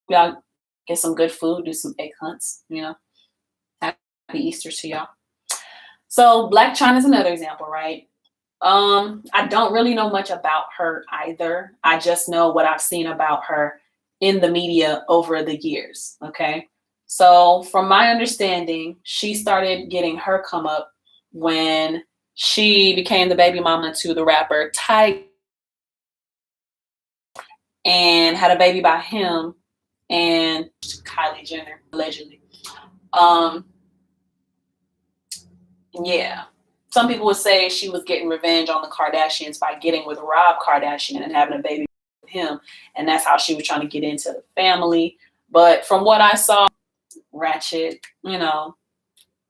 y'all get some good food, do some egg hunts, you know. Happy Easter to y'all. So Blac Chyna is another example, right? I don't really know much about her either. I just know what I've seen about her in the media over the years, okay? So from my understanding, she started getting her come up when she became the baby mama to the rapper Tyga and had a baby by him and Kylie Jenner, allegedly. Yeah. Some people would say she was getting revenge on the Kardashians by getting with Rob Kardashian and having a baby with him. And that's how she was trying to get into the family. But from what I saw, ratchet, you know,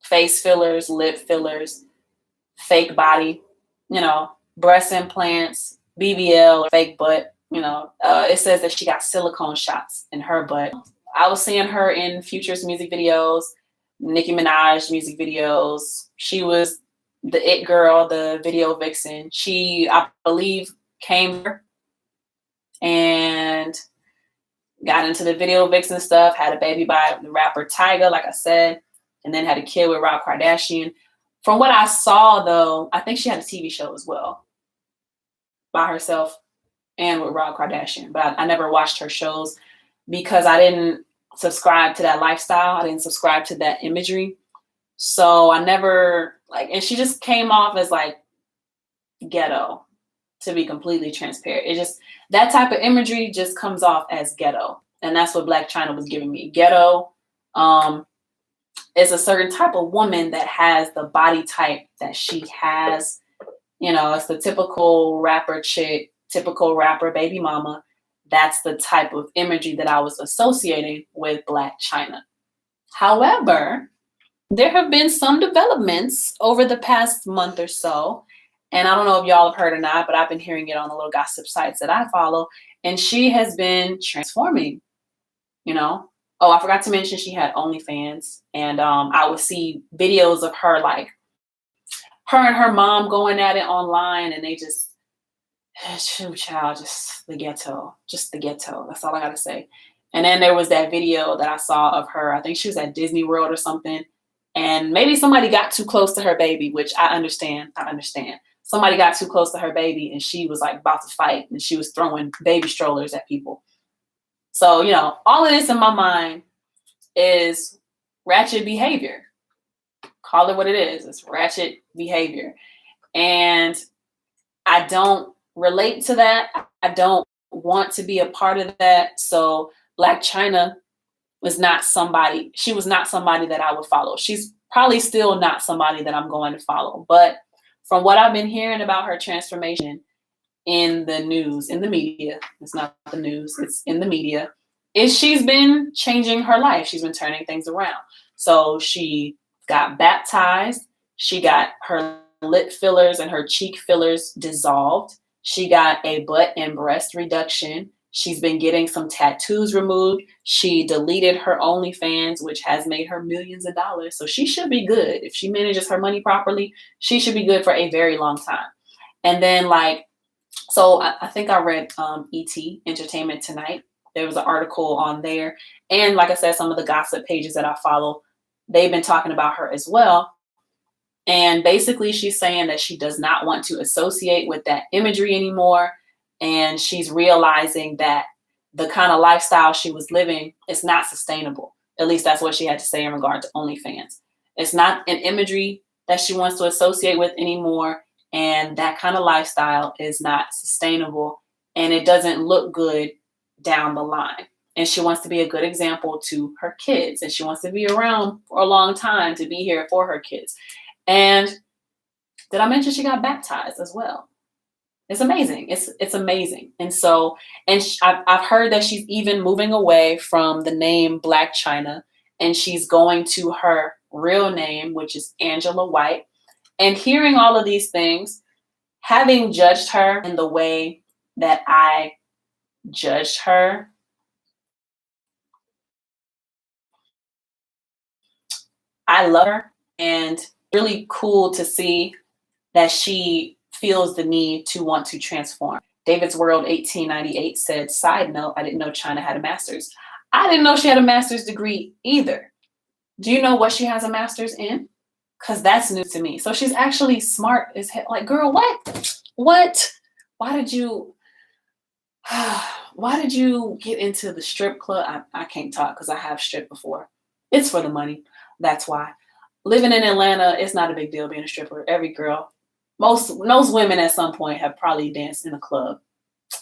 face fillers, lip fillers, fake body, you know, breast implants, BBL, fake butt, you know. It says that she got silicone shots in her butt. I was seeing her in Future's music videos, Nicki Minaj music videos. She was the it girl, the video vixen. She, I believe, came and got into the video vixen stuff, had a baby by the rapper Tyga, like I said, and then had a kid with Rob Kardashian. From what I saw, though, I think she had a TV show as well by herself and with Rob Kardashian. But I never watched her shows because I didn't subscribe to that lifestyle. I didn't subscribe to that imagery. So I never, and she just came off as ghetto, to be completely transparent. It just, that type of imagery just comes off as ghetto. And that's what Blac Chyna was giving me. Ghetto is a certain type of woman that has the body type that she has. It's the typical rapper chick, typical rapper baby mama. That's the type of imagery that I was associating with Blac Chyna. However, there have been some developments over the past month or so. And I don't know if y'all have heard or not, but I've been hearing it on the little gossip sites that I follow. And she has been transforming, Oh, I forgot to mention she had OnlyFans. And I would see videos of her, her and her mom going at it online. And they just, child, just the ghetto. That's all I got to say. And then there was that video that I saw of her. I think she was at Disney World or something. And maybe somebody got too close to her baby, which I understand. Somebody got too close to her baby and she was about to fight and she was throwing baby strollers at people. So, all of this in my mind is ratchet behavior. Call it what it is. It's ratchet behavior. And I don't relate to that. I don't want to be a part of that. So Blac Chyna was not somebody that I would follow. She's probably still not somebody that I'm going to follow. But from what I've been hearing about her transformation in the news, in the media, it's not the news, it's in the media, is she's been changing her life. She's been turning things around. So she got baptized. She got her lip fillers and her cheek fillers dissolved. She got a butt and breast reduction. She's been getting some tattoos removed. She deleted her OnlyFans, which has made her millions of dollars. So she should be good. If she manages her money properly, she should be good for a very long time. And then so I think I read ET, Entertainment Tonight. There was an article on there. And like I said, some of the gossip pages that I follow, they've been talking about her as well. And basically she's saying that she does not want to associate with that imagery anymore. And she's realizing that the kind of lifestyle she was living is not sustainable. At least that's what she had to say in regard to OnlyFans. It's not an imagery that she wants to associate with anymore. And that kind of lifestyle is not sustainable. And it doesn't look good down the line. And she wants to be a good example to her kids. And she wants to be around for a long time to be here for her kids. And did I mention she got baptized as well? It's amazing. It's amazing. And so, I've heard that she's even moving away from the name Blac Chyna, and she's going to her real name, which is Angela White. And hearing all of these things, having judged her in the way that I judged her, I love her, and really cool to see that she feels the need to want to transform. David's World 1898 said, side note, I didn't know Chyna had a master's. I didn't know she had a master's degree either. Do you know what she has a master's in? Because that's new to me. So she's actually smart as hell. Girl, what? Why did you get into the strip club? I can't talk because I have stripped before. It's for the money. That's why. Living in Atlanta, it's not a big deal being a stripper. Every girl, most women at some point have probably danced in a club,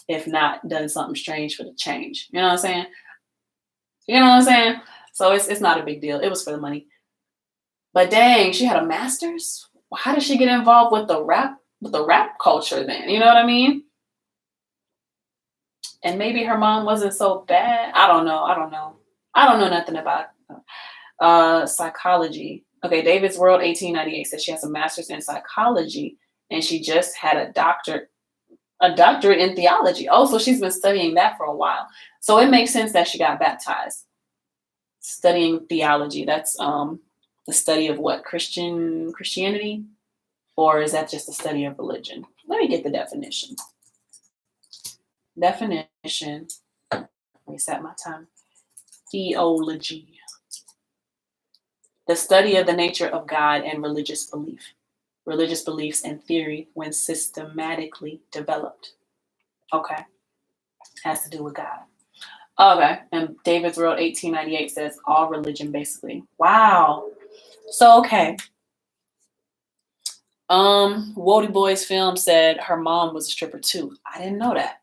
if not done something strange for the change. You know what I'm saying? So it's not a big deal. It was for the money. But dang, she had a master's? How did she get involved with the rap culture then? You know what I mean? And maybe her mom wasn't so bad. I don't know. I don't know nothing about psychology. Okay, David's World 1898 says she has a master's in psychology, and she just had a doctorate in theology. Oh, so she's been studying that for a while. So it makes sense that she got baptized. Studying theology, that's the study of what? Christianity? Or is that just the study of religion? Let me get the definition. Definition Reset my time. Theology. The study of the nature of God and religious beliefs and theory when systematically developed. Okay. Has to do with God. Okay. And David's World 1898 says all religion basically. Wow. So, okay. Wody Boy's film said her mom was a stripper too. I didn't know that.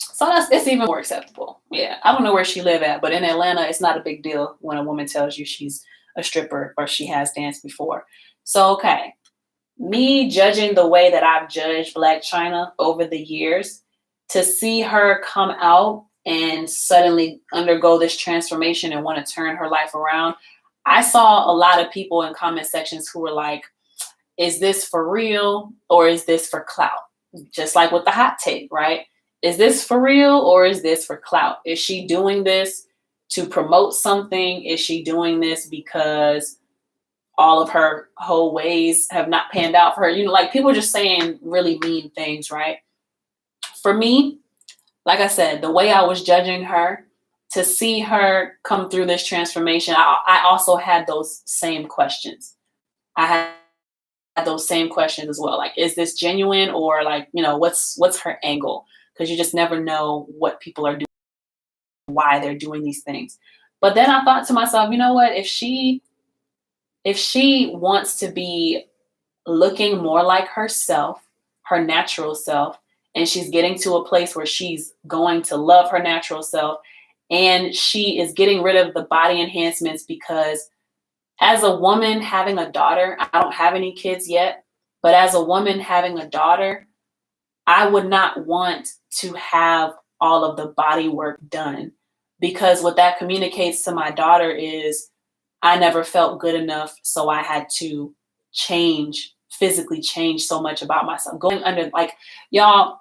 So it's even more acceptable. Yeah. I don't know where she live at, but in Atlanta, it's not a big deal when a woman tells you she's a stripper or she has danced before. So, okay. Me judging the way that I've judged Blac Chyna over the years, to see her come out and suddenly undergo this transformation and want to turn her life around, I saw a lot of people in comment sections who were like, is this for real or is this for clout? Just like with the hot take, right? Is this for real or is this for clout? Is she doing this to promote something? Is she doing this because all of her whole ways have not panned out for her? You know, like people just saying really mean things, right? For me, like I said, the way I was judging her, to see her come through this transformation, I also had those same questions. I had those same questions as well. Like, is this genuine, or like, you know, what's her angle? Because you just never know what people are doing, why they're doing these things. But then I thought to myself, you know what, if she wants to be looking more like herself, her natural self, and she's getting to a place where she's going to love her natural self, and she is getting rid of the body enhancements, because as a woman having a daughter, I don't have any kids yet, but as a woman having a daughter, I would not want to have all of the body work done, because what that communicates to my daughter is I never felt good enough, so I had to physically change so much about myself. Going under, like, y'all,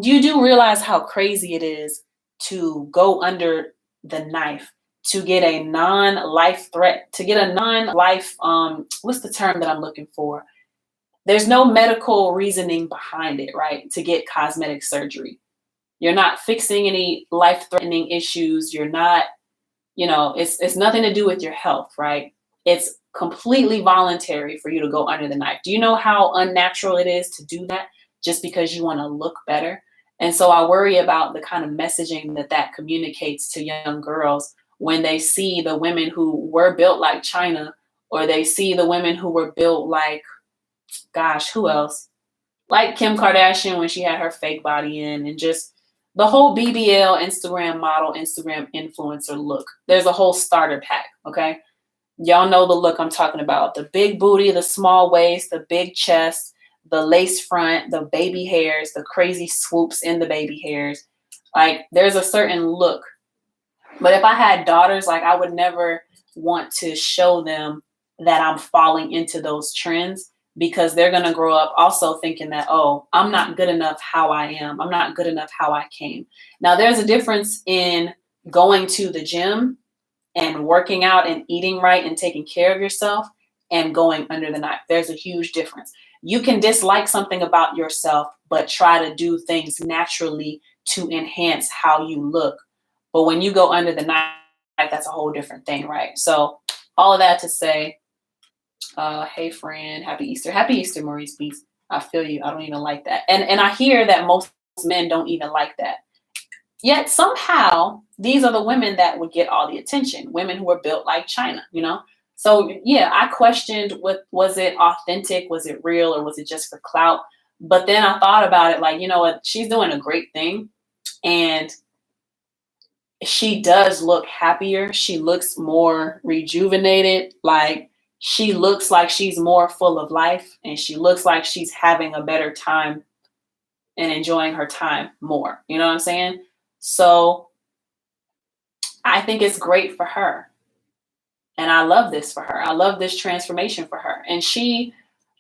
you do realize how crazy it is to go under the knife, to get a non-life threat, to get a non-life, what's the term that I'm looking for? There's no medical reasoning behind it, right? To get cosmetic surgery. You're not fixing any life-threatening issues. You're not, you know, it's nothing to do with your health, right? It's completely voluntary for you to go under the knife. Do you know how unnatural it is to do that just because you want to look better? And so I worry about the kind of messaging that communicates to young girls when they see the women who were built like Chyna, or they see the women who were built like, gosh, who else? Like Kim Kardashian when she had her fake body in, and just the whole BBL Instagram model, Instagram influencer look. There's a whole starter pack, okay? Y'all know the look I'm talking about. The big booty, the small waist, the big chest, the lace front, the baby hairs, the crazy swoops in the baby hairs. Like, there's a certain look. But if I had daughters, like, I would never want to show them that I'm falling into those trends, because they're going to grow up also thinking that, oh, I'm not good enough how I am. I'm not good enough how I came. Now, there's a difference in going to the gym and working out and eating right and taking care of yourself and going under the knife. There's a huge difference. You can dislike something about yourself, but try to do things naturally to enhance how you look. But when you go under the knife, that's a whole different thing, right? So all of that to say, hey friend, happy Easter, Maurice Beats. I feel you. I don't even like that. And I hear that most men don't even like that. Yet somehow these are the women that would get all the attention, women who were built like Chyna, you know? So yeah, I questioned, was it authentic? Was it real, or was it just for clout? But then I thought about it, like, you know what? She's doing a great thing, and she does look happier. She looks more rejuvenated. Like, she looks like she's more full of life, and she looks like she's having a better time and enjoying her time more. You know what I'm saying? So I think it's great for her. And I love this for her. I love this transformation for her. And she,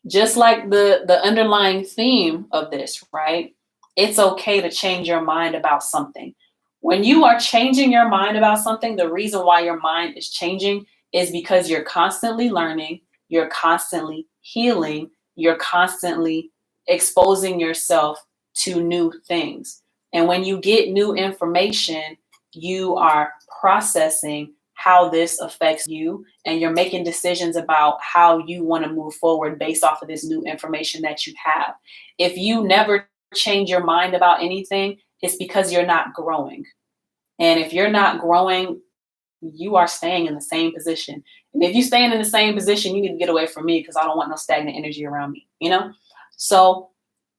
just like the underlying theme of this, right? It's okay to change your mind about something. When you are changing your mind about something, the reason why your mind is changing is because you're constantly learning, you're constantly healing, you're constantly exposing yourself to new things. And when you get new information, you are processing how this affects you, and you're making decisions about how you want to move forward based off of this new information that you have. If you never change your mind about anything, it's because you're not growing. And if you're not growing, you are staying in the same position. And if you're staying in the same position, you need to get away from me because I don't want no stagnant energy around me, you know? So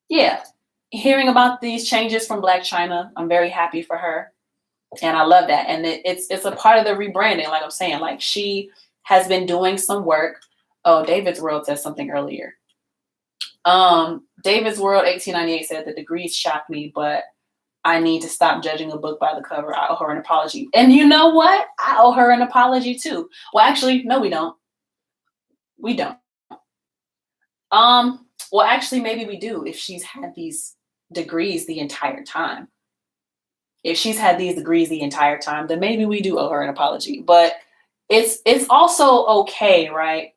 yeah, hearing about these changes from Black China, I'm very happy for her. And I love that. And it's a part of the rebranding. Like I'm saying, like she has been doing some work. Oh, David's World said something earlier. David's World 1898 said the degrees shocked me, but I need to stop judging a book by the cover. I owe her an apology. And you know what? I owe her an apology too. Well, actually, no, we don't. We don't. Well, actually, maybe we do if she's had these degrees the entire time. If she's had these degrees the entire time, then maybe we do owe her an apology. But it's also okay, right,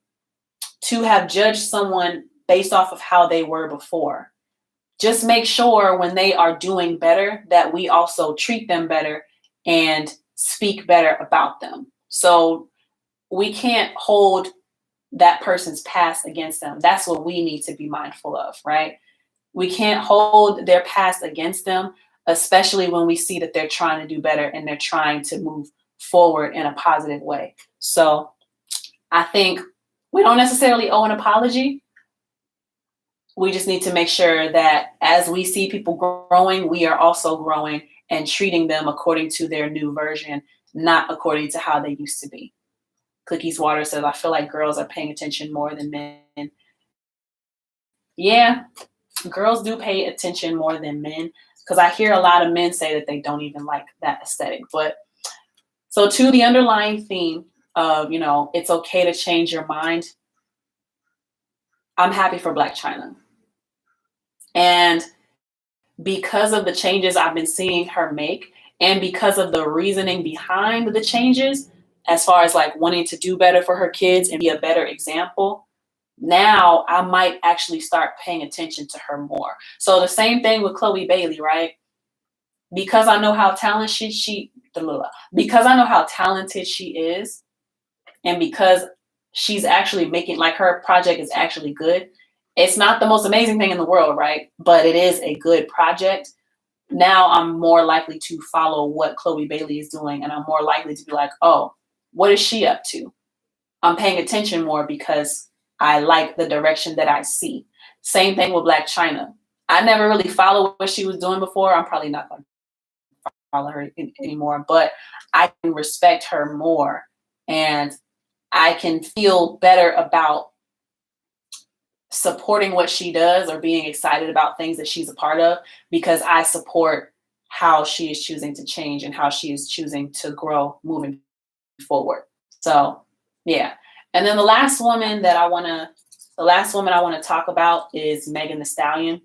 to have judged someone based off of how they were before. Just make sure when they are doing better that we also treat them better and speak better about them. So we can't hold that person's past against them. That's what we need to be mindful of, right? We can't hold their past against them, especially when we see that they're trying to do better and they're trying to move forward in a positive way. So I think we don't necessarily owe an apology. We just need to make sure that as we see people growing, we are also growing and treating them according to their new version, not according to how they used to be. Cookies Water says, I feel like girls are paying attention more than men. Yeah, girls do pay attention more than men, because I hear a lot of men say that they don't even like that aesthetic. But so to the underlying theme of, it's okay to change your mind. I'm happy for Black China. And because of the changes I've been seeing her make, and because of the reasoning behind the changes, as far as like wanting to do better for her kids and be a better example, now I might actually start paying attention to her more. So the same thing with Chloe Bailey, right? Because I know how talented because I know how talented she is, and because she's actually making, like, her project is actually good. It's not the most amazing thing in the world, right? But it is a good project. Now I'm more likely to follow what Chloe Bailey is doing, and I'm more likely to be like, oh, what is she up to? I'm paying attention more because I like the direction that I see. Same thing with Black China. I never really followed what she was doing before. I'm probably not going to follow her anymore, but I can respect her more, and I can feel better about supporting what she does or being excited about things that she's a part of, because I support how she is choosing to change and how she is choosing to grow moving forward. So yeah. And then the last woman I want to talk about is Megan Thee Stallion.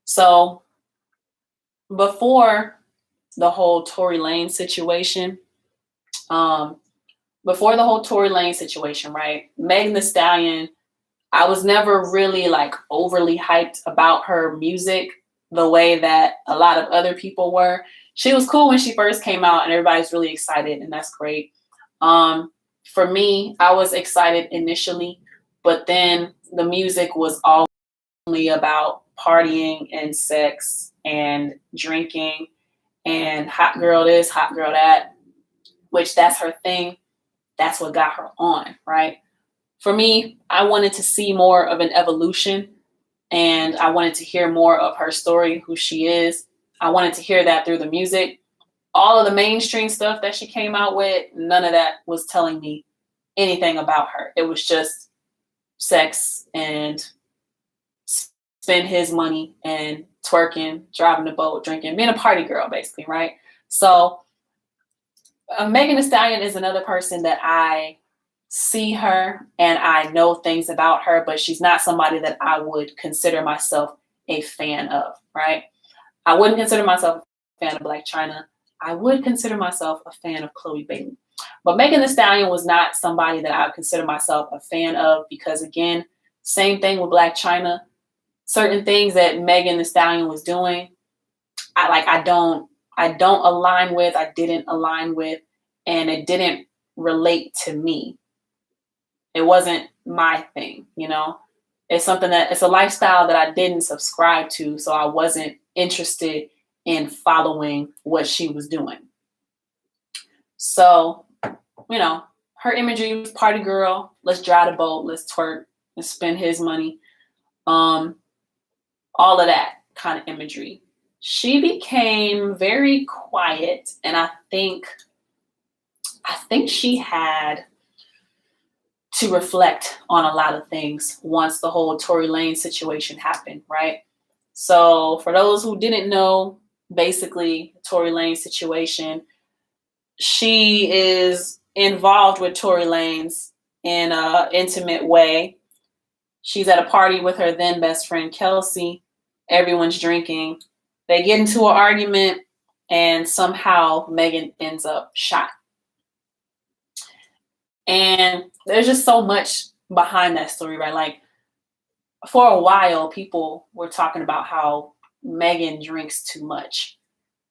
So before the whole Tory Lanez situation, right? Megan Thee Stallion, I was never really like overly hyped about her music the way that a lot of other people were. She was cool when she first came out and everybody's really excited, and that's great. For me, I was excited initially, but then the music was only about partying and sex and drinking and hot girl this, hot girl that, which that's her thing. That's what got her on, right? For me, I wanted to see more of an evolution, and I wanted to hear more of her story, who she is. I wanted to hear that through the music. All of the mainstream stuff that she came out with, none of that was telling me anything about her. It was just sex and spend his money and twerking, driving the boat, drinking, being a party girl, basically, right? So Megan Thee Stallion is another person that I see her and I know things about her, but she's not somebody that I would consider myself a fan of, right? I wouldn't consider myself a fan of Black China. I would consider myself a fan of Chloe Bailey. But Megan Thee Stallion was not somebody that I would consider myself a fan of, because again, same thing with Black China. Certain things that Megan Thee Stallion was doing, I don't I don't align with, I didn't align with, and it didn't relate to me. It wasn't my thing, you know? It's a lifestyle that I didn't subscribe to, so I wasn't interested in following what she was doing. So, you know, her imagery was party girl, let's drive the boat, let's twerk, let's spend his money. All of that kind of imagery. She became very quiet, and I think she had to reflect on a lot of things once the whole Tory Lanez situation happened, right? So for those who didn't know, basically, the Tory Lanez situation, she is involved with Tory Lanez in an intimate way. She's at a party with her then best friend, Kelsey. Everyone's drinking. They get into an argument, and somehow Megan ends up shot. And there's just so much behind that story, right? Like, for a while, people were talking about how Megan drinks too much.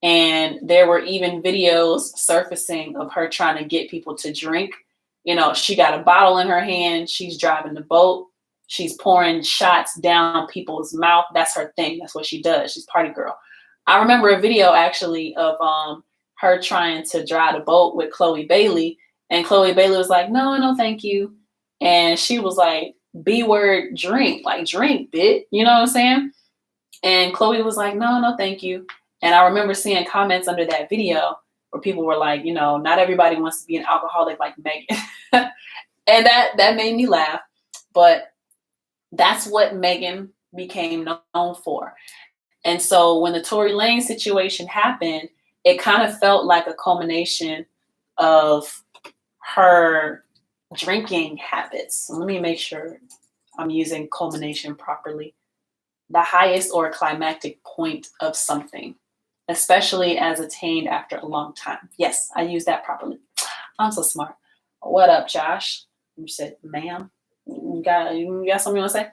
And there were even videos surfacing of her trying to get people to drink. You know, she got a bottle in her hand. She's driving the boat. She's pouring shots down people's mouth. That's her thing. That's what she does. She's party girl. I remember a video actually of her trying to drive the boat with Chloe Bailey. And Chloe Bailey was like, no, thank you. And she was like, B-word drink, like drink, bit. You know what I'm saying? And Chloe was like, no, thank you. And I remember seeing comments under that video where people were like, you know, not everybody wants to be an alcoholic like Megan. And that made me laugh. But that's what Megan became known for. And so when the Tory Lanez situation happened, it kind of felt like a culmination of her drinking habits. Let me make sure I'm using culmination properly. The highest or climactic point of something, especially as attained after a long time. Yes, I used that properly. I'm so smart. What up, Josh? You said, ma'am. You got something you want to say?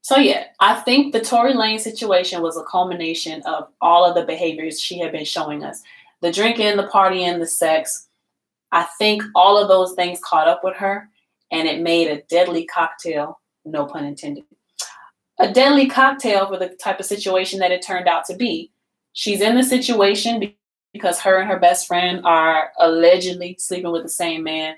So yeah, I think the Tory Lanez situation was a culmination of all of the behaviors she had been showing us. The drinking, the partying, the sex. I think all of those things caught up with her, and it made a deadly cocktail, no pun intended. A deadly cocktail for the type of situation that it turned out to be. She's in the situation because her and her best friend are allegedly sleeping with the same man.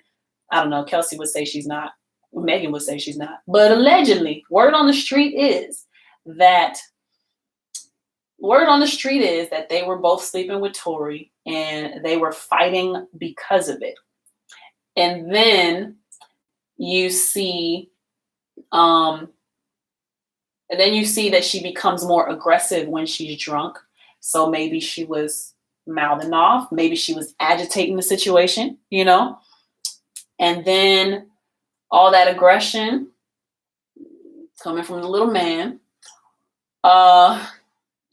I don't know. Kelsey would say she's not. Megan would say she's not. But allegedly, word on the street is that they were both sleeping with Tory, and they were fighting because of it. And then you see that she becomes more aggressive when she's drunk. So maybe she was mouthing off. Maybe she was agitating the situation, you know? And then all that aggression coming from the little man,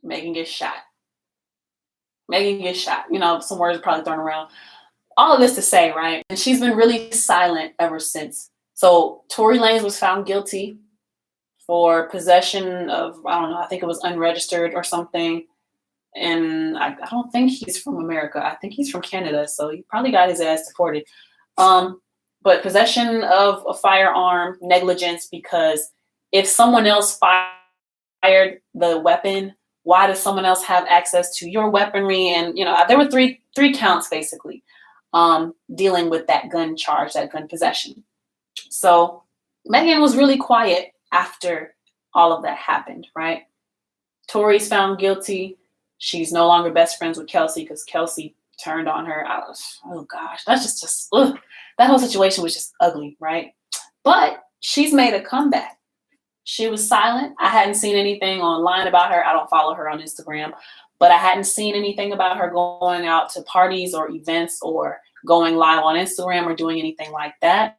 Megan gets shot. You know, some words are probably thrown around. All of this to say, right? And she's been really silent ever since. So Tory Lanez was found guilty for possession of, I don't know, I think it was unregistered or something. And I don't think he's from America. I think he's from Canada. So he probably got his ass deported. But possession of a firearm, negligence, because if someone else fired the weapon, why does someone else have access to your weaponry? And, you know, there were three counts basically dealing with that gun charge, that gun possession. So Megan was really quiet after all of that happened, right? Tory's found guilty. She's no longer best friends with Kelsey because Kelsey turned on her. Oh gosh, that's just ugh. That whole situation was just ugly, right? But she's made a comeback. She was silent. I hadn't seen anything online about her. I don't follow her on Instagram, but I hadn't seen anything about her going out to parties or events or going live on Instagram or doing anything like that.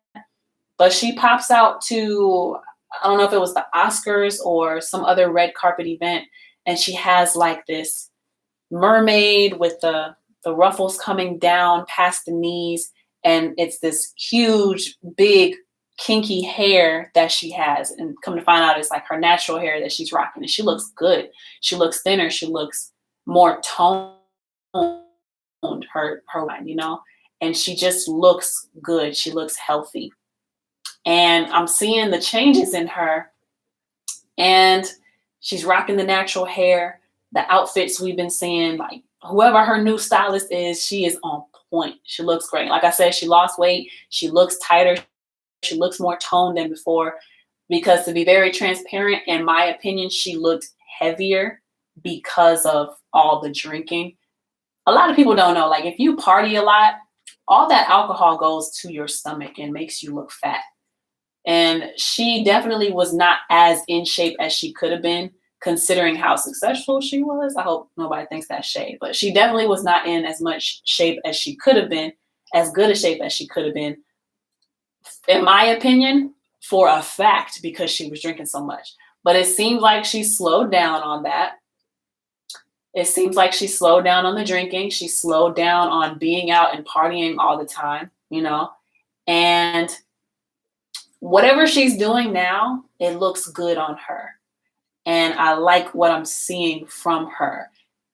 But she pops out to, I don't know if it was the Oscars or some other red carpet event, and she has like this mermaid with the ruffles coming down past the knees, and it's this huge, big, kinky hair that she has, and come to find out it's like her natural hair that she's rocking, and she looks good. She looks thinner. She looks more toned, her line, and she just looks good. She looks healthy. And I'm seeing the changes in her, and she's rocking the natural hair, the outfits we've been seeing, like whoever her new stylist is, she is on point. She looks great. Like I said, she lost weight. She looks tighter. She looks more toned than before, because to be very transparent, in my opinion, she looked heavier because of all the drinking. A lot of people don't know, like if you party a lot, all that alcohol goes to your stomach and makes you look fat. And she definitely was not as in shape as she could have been, considering how successful she was. I hope nobody thinks that's shade, but she definitely was not in as much shape as she could have been, as good a shape as she could have been, in my opinion, for a fact, because she was drinking so much. But it seems like she slowed down on that. It seems like she slowed down on the drinking. She slowed down on being out and partying all the time, and whatever she's doing now, it looks good on her. And I like what I'm seeing from her.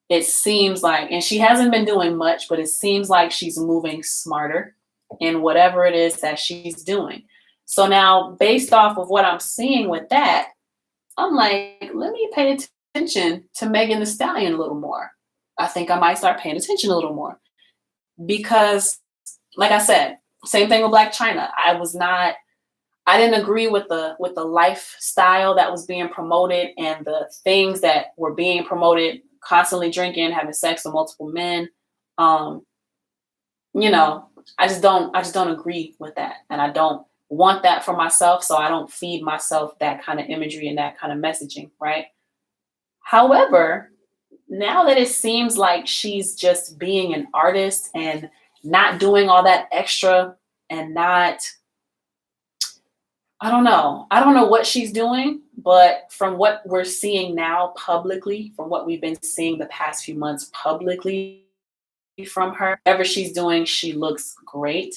It seems like, and she hasn't been doing much, but it seems like she's moving smarter in whatever it is that she's doing. So now, based off of what I'm seeing with that, I'm like, let me pay attention to Megan Thee Stallion a little more. I think I might start paying attention a little more, because, like I said, same thing with Black China. I didn't agree with the lifestyle that was being promoted and the things that were being promoted, constantly drinking, having sex with multiple men. I just don't agree with that. And I don't want that for myself. So I don't feed myself that kind of imagery and that kind of messaging, right? However, now that it seems like she's just being an artist and not doing all that extra, and not, I don't know what she's doing, but from what we're seeing now publicly, from what we've been seeing the past few months publicly from her, whatever she's doing, she looks great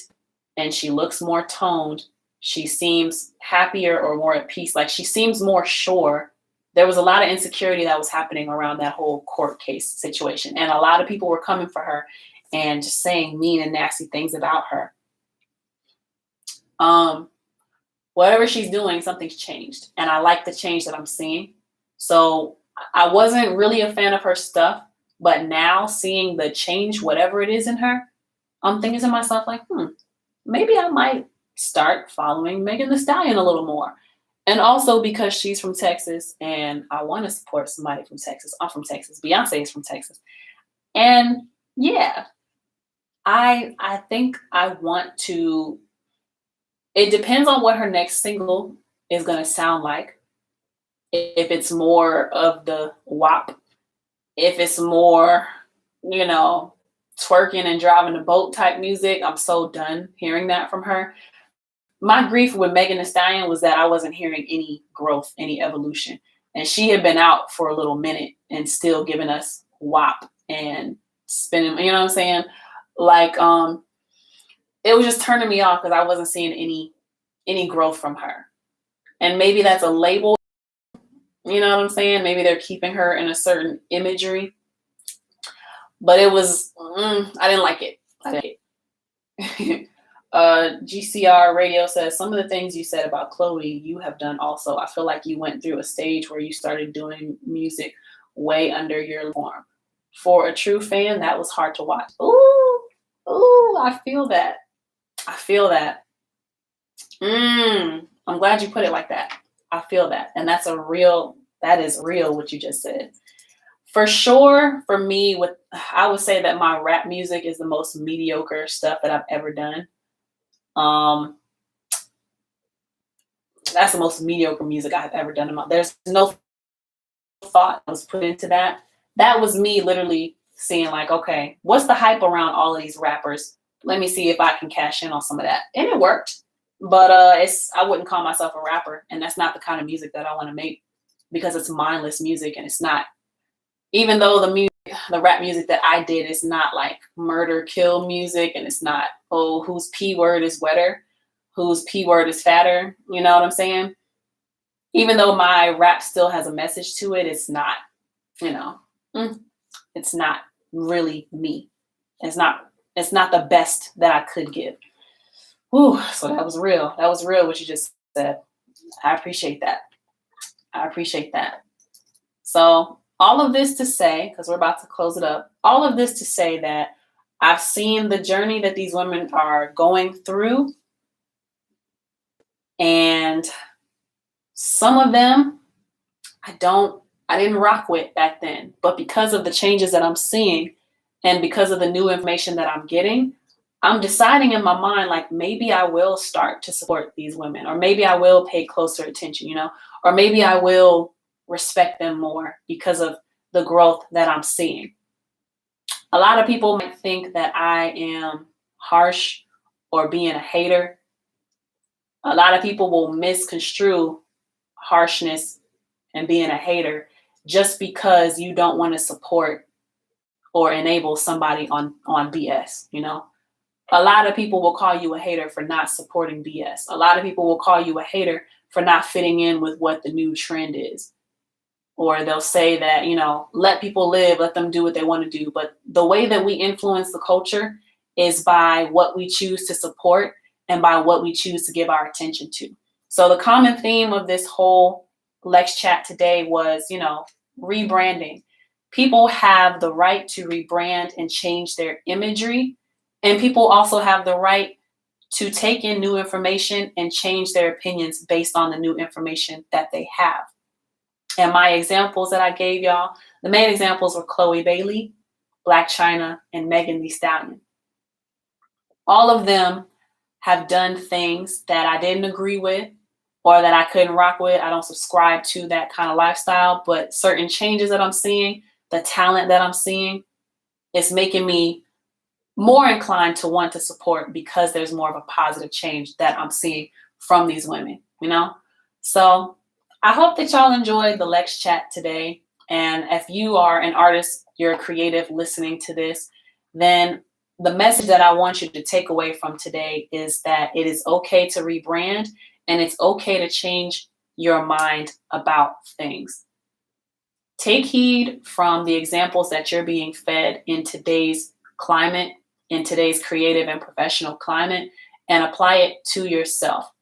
and she looks more toned. She seems happier or more at peace. Like, she seems more sure. There was a lot of insecurity that was happening around that whole court case situation. And a lot of people were coming for her and just saying mean and nasty things about her. Whatever she's doing, something's changed. And I like the change that I'm seeing. So I wasn't really a fan of her stuff, but now seeing the change, whatever it is in her, I'm thinking to myself, like, maybe I might start following Megan Thee Stallion a little more. And also because she's from Texas and I want to support somebody from Texas. I'm from Texas. Beyonce is from Texas. And yeah, I think I want to, it depends on what her next single is going to sound like. If it's more of the WAP, if it's more, twerking and driving the boat type music, I'm so done hearing that from her. My grief with Megan Thee Stallion was that I wasn't hearing any growth, any evolution. And she had been out for a little minute and still giving us WAP and spinning, you know what I'm saying? Like, it was just turning me off because I wasn't seeing any growth from her. And maybe that's a label, you know what I'm saying? Maybe they're keeping her in a certain imagery. But it was, I didn't like it. GCR Radio says, some of the things you said about Chloe, you have done also. I feel like you went through a stage where you started doing music way under your form. For a true fan, that was hard to watch. Ooh, I feel that. I'm glad you put it like that. I feel that. And that is real what you just said. For sure, for me, I would say that my rap music is the most mediocre stuff that I've ever done. That's the most mediocre music I've ever done. There's no thought that was put into that. That was me literally seeing like, okay, what's the hype around all of these rappers? Let me see if I can cash in on some of that. And it worked. But I wouldn't call myself a rapper. And that's not the kind of music that I want to make, because it's mindless music. And it's not, even though the rap music that I did is not like murder, kill music. And it's not, whose P word is wetter, whose P word is fatter. You know what I'm saying? Even though my rap still has a message to it, it's not, it's it's not really me. It's not the best that I could give. Whew, so that was real. That was real what you just said. I appreciate that. I appreciate that. So all of this to say, because we're about to close it up, all of this to say that I've seen the journey that these women are going through. And some of them I didn't rock with back then. But because of the changes that I'm seeing and because of the new information that I'm getting, I'm deciding in my mind, like, maybe I will start to support these women, or maybe I will pay closer attention, or maybe I will respect them more because of the growth that I'm seeing. A lot of people might think that I am harsh or being a hater. A lot of people will misconstrue harshness and being a hater just because you don't want to support or enable somebody on BS, A lot of people will call you a hater for not supporting BS. A lot of people will call you a hater for not fitting in with what the new trend is. Or they'll say that, let people live, let them do what they want to do. But the way that we influence the culture is by what we choose to support and by what we choose to give our attention to. So the common theme of this whole Lexchat today was, rebranding. People have the right to rebrand and change their imagery. And people also have the right to take in new information and change their opinions based on the new information that they have. And my examples that I gave y'all, the main examples were Chloe Bailey, Black China, and Megan Thee Stallion. All of them have done things that I didn't agree with or that I couldn't rock with. I don't subscribe to that kind of lifestyle, but certain changes that I'm seeing, the talent that I'm seeing, is making me more inclined to want to support because there's more of a positive change that I'm seeing from these women, So I hope that y'all enjoyed the Lexchat today. And if you are an artist, you're a creative listening to this, then the message that I want you to take away from today is that it is okay to rebrand and it's okay to change your mind about things. Take heed from the examples that you're being fed in today's climate, in today's creative and professional climate, and apply it to yourself.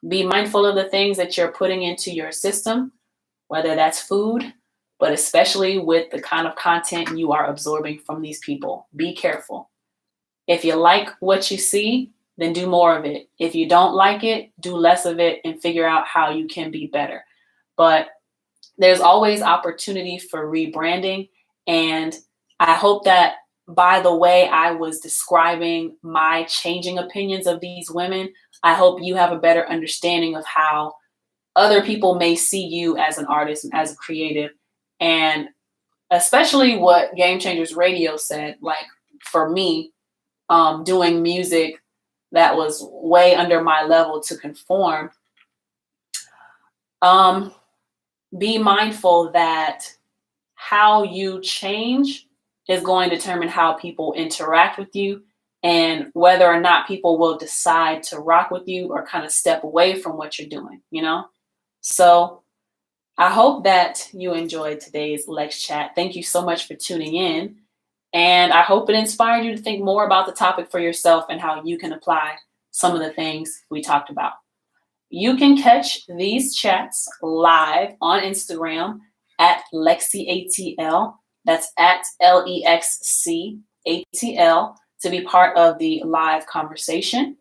Be mindful of the things that you're putting into your system, whether that's food, but especially with the kind of content you are absorbing from these people. Be careful. If you like what you see, then do more of it. If you don't like it, do less of it and figure out how you can be better. But there's always opportunity for rebranding. And I hope that by the way I was describing my changing opinions of these women, I hope you have a better understanding of how other people may see you as an artist and as a creative. And especially what Game Changers Radio said, like for me, doing music that was way under my level to conform, be mindful that how you change is going to determine how people interact with you and whether or not people will decide to rock with you or kind of step away from what you're doing, So I hope that you enjoyed today's Lexchat. Thank you so much for tuning in. And I hope it inspired you to think more about the topic for yourself and how you can apply some of the things we talked about. You can catch these chats live on Instagram at LexCATL. That's at LexCATL to be part of the live conversation.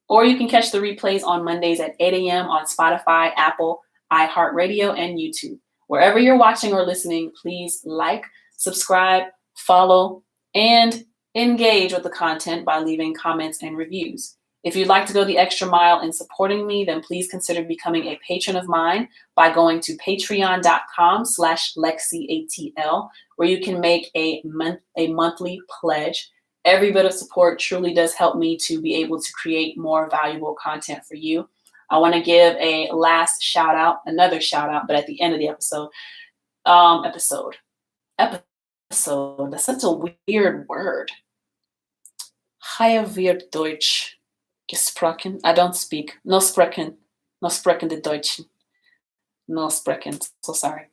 Or you can catch the replays on Mondays at 8 a.m. on Spotify, Apple, iHeartRadio, and YouTube. Wherever you're watching or listening, please like, subscribe, follow, and engage with the content by leaving comments and reviews. If you'd like to go the extra mile in supporting me, then please consider becoming a patron of mine by going to patreon.com/LexCATL, where you can make a monthly pledge. Every bit of support truly does help me to be able to create more valuable content for you. I want to give a last shout out, another shout out, but at the end of the episode. That's such a weird word. Higher wird Deutsch gesprochen. I don't speak. No sprechen the Deutschen. No sprechen. So sorry.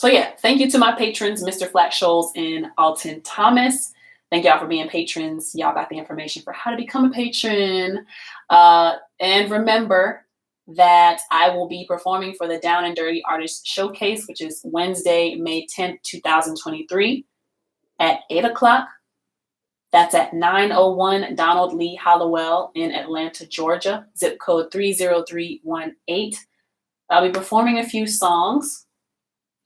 So yeah, thank you to my patrons, Mr. Flat Scholes and Alton Thomas. Thank y'all for being patrons. Y'all got the information for how to become a patron. And remember that I will be performing for the Down and Dirty Artist Showcase, which is Wednesday, May 10th, 2023 at 8 o'clock. That's at 901 Donald Lee Hollowell in Atlanta, Georgia, zip code 30318. I'll be performing a few songs.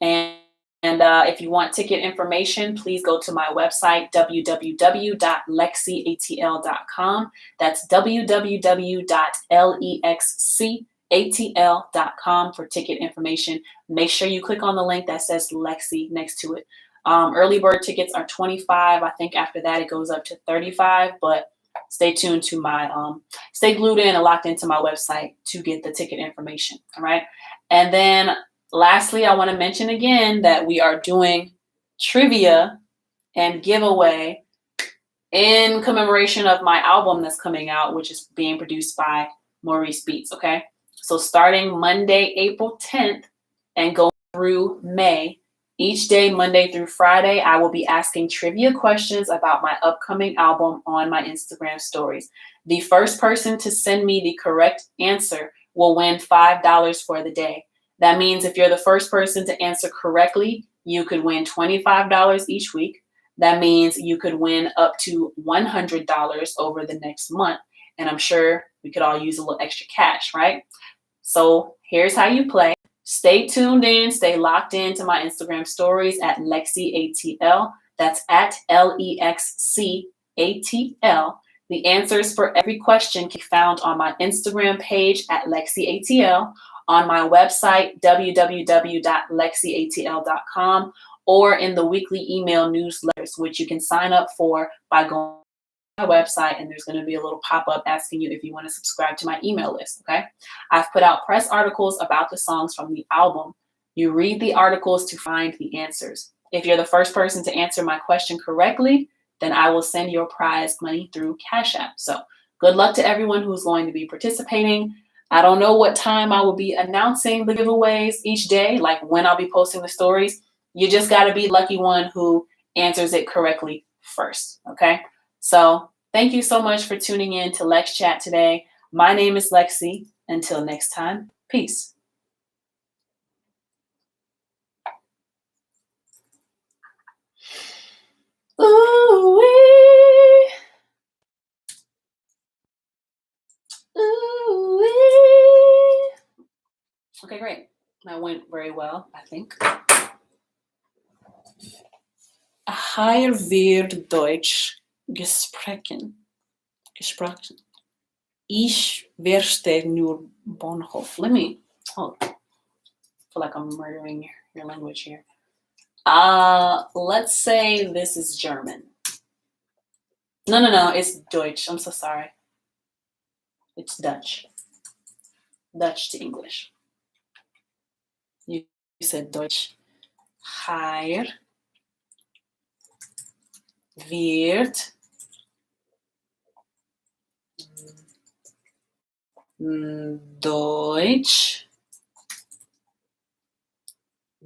And if you want ticket information, please go to my website, www.LexCATL.com. That's www.LexCATL.com for ticket information. Make sure you click on the link that says LexC next to it. Early bird tickets are $25. I think after that it goes up to $35, but stay tuned to my, stay glued in and locked into my website to get the ticket information, all right? And then lastly, I want to mention again that we are doing trivia and giveaway in commemoration of my album that's coming out, which is being produced by Maurice Beats, okay? So starting Monday, April 10th and going through May, each day, Monday through Friday, I will be asking trivia questions about my upcoming album on my Instagram stories. The first person to send me the correct answer will win $5 for the day. That means if you're the first person to answer correctly, you could win $25 each week. That means you could win up to $100 over the next month. And I'm sure we could all use a little extra cash, right? So here's how you play. Stay tuned in, stay locked into my Instagram stories at LexCATL. That's at LexCATL. The answers for every question can be found on my Instagram page at LexCATL, on my website, www.LexCATL.com, or in the weekly email newsletters, which you can sign up for by going my website, and there's going to be a little pop-up asking you if you want to subscribe to my email list, okay? I've put out press articles about the songs from the album. You read the articles to find the answers. If you're the first person to answer my question correctly, then I will send your prize money through CashApp. So good luck to everyone who's going to be participating. I don't know what time I will be announcing the giveaways each day, like when I'll be posting the stories. You just got to be the lucky one who answers it correctly first, okay? So thank you so much for tuning in to LexChat today. My name is LexC. Until next time, peace. Ooh-wee. Ooh-wee. Okay, great. That went very well, I think. Hier wird Deutsch gesprochen. Ich verstehe nur Bahnhof. Let me, I feel like I'm murdering your language here. Let's say this is German. No, it's Deutsch. I'm so sorry. It's Dutch. Dutch to English. You said Deutsch. Hier wird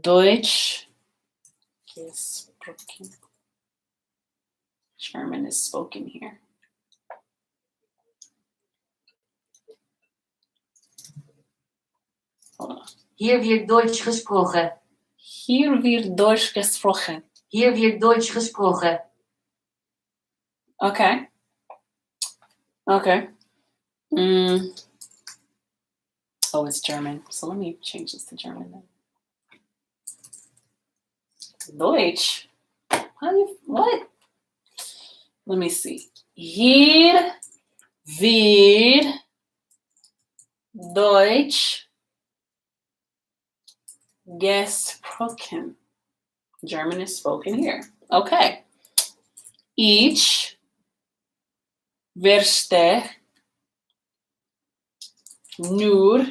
Deutsch gesprochen. German is spoken here. Hold on. Hier wird Deutsch gesprochen. Hier wird Deutsch gesprochen. Hier wird Deutsch gesprochen. Okay. Oh, it's German. So let me change this to German then. Deutsch. What? Let me see. Hier wird Deutsch gesprochen. German is spoken here. Okay. Ich verstehe nur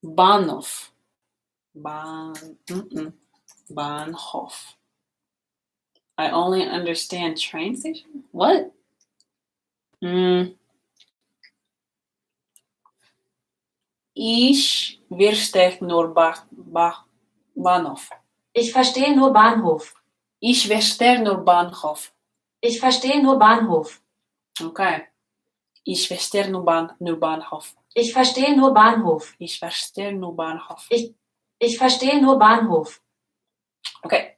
Bahnhof. Bahnhof. I only understand train station? What? Ich verstehe nur Bahnhof. Ich verstehe nur Bahnhof. Ich verstehe nur Bahnhof. Ich verstehe nur Bahnhof. Okay. Ich verstehe nur Bahnhof. Ich verstehe nur Bahnhof. Ich verstehe nur Bahnhof. Ich verstehe nur Bahnhof. Okay.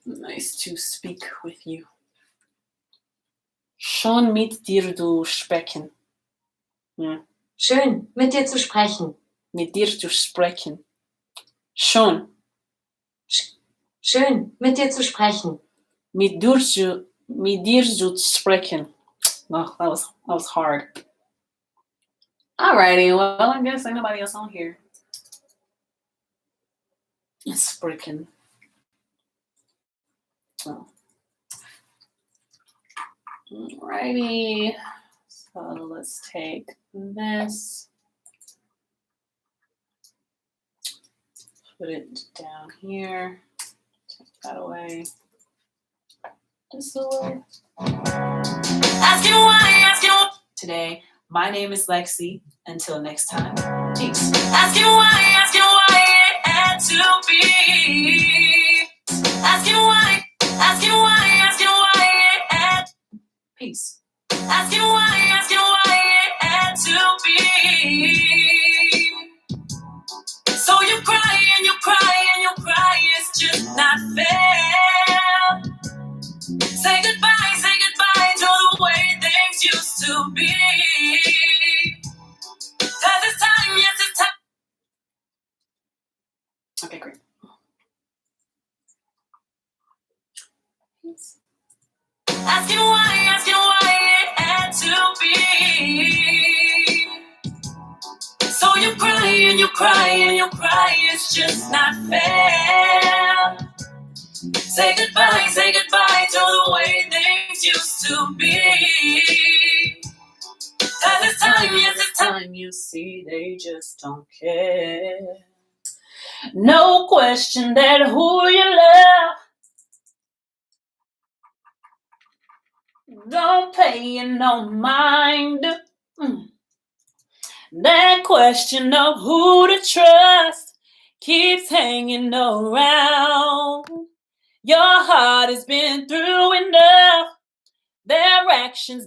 Nice to speak with you. Schon mit dir zu sprechen. Schön, mit dir zu sprechen. Mit dir zu sprechen. Schon. Schön, mit dir zu sprechen. Mit dir zu sprechen. Oh, that was hard. Alrighty, well, I guess ain't nobody else on here. Sprechen. Oh. Alrighty. So let's take this. Put it down here. Take that away. This away. Asking why. Today, my name is Lexi. Until next time, peace. Asking why it had to be. Asking why it had. Peace. Asking why it had to be. So you cry and you cry and you cry, it's just not fair. Say goodbye to the way things used to be. 'Cause it's time, yes, it's time. Okay, great. Peace. Asking why it had to be. So you cry and you cry and you cry, it's just not fair. Say goodbye to the way things used to be. 'Cause it's time, yes, it's time. You see, they just don't care. No question that who you love don't pay no mind. That question of who to trust keeps hanging around. Your heart has been through enough. Their actions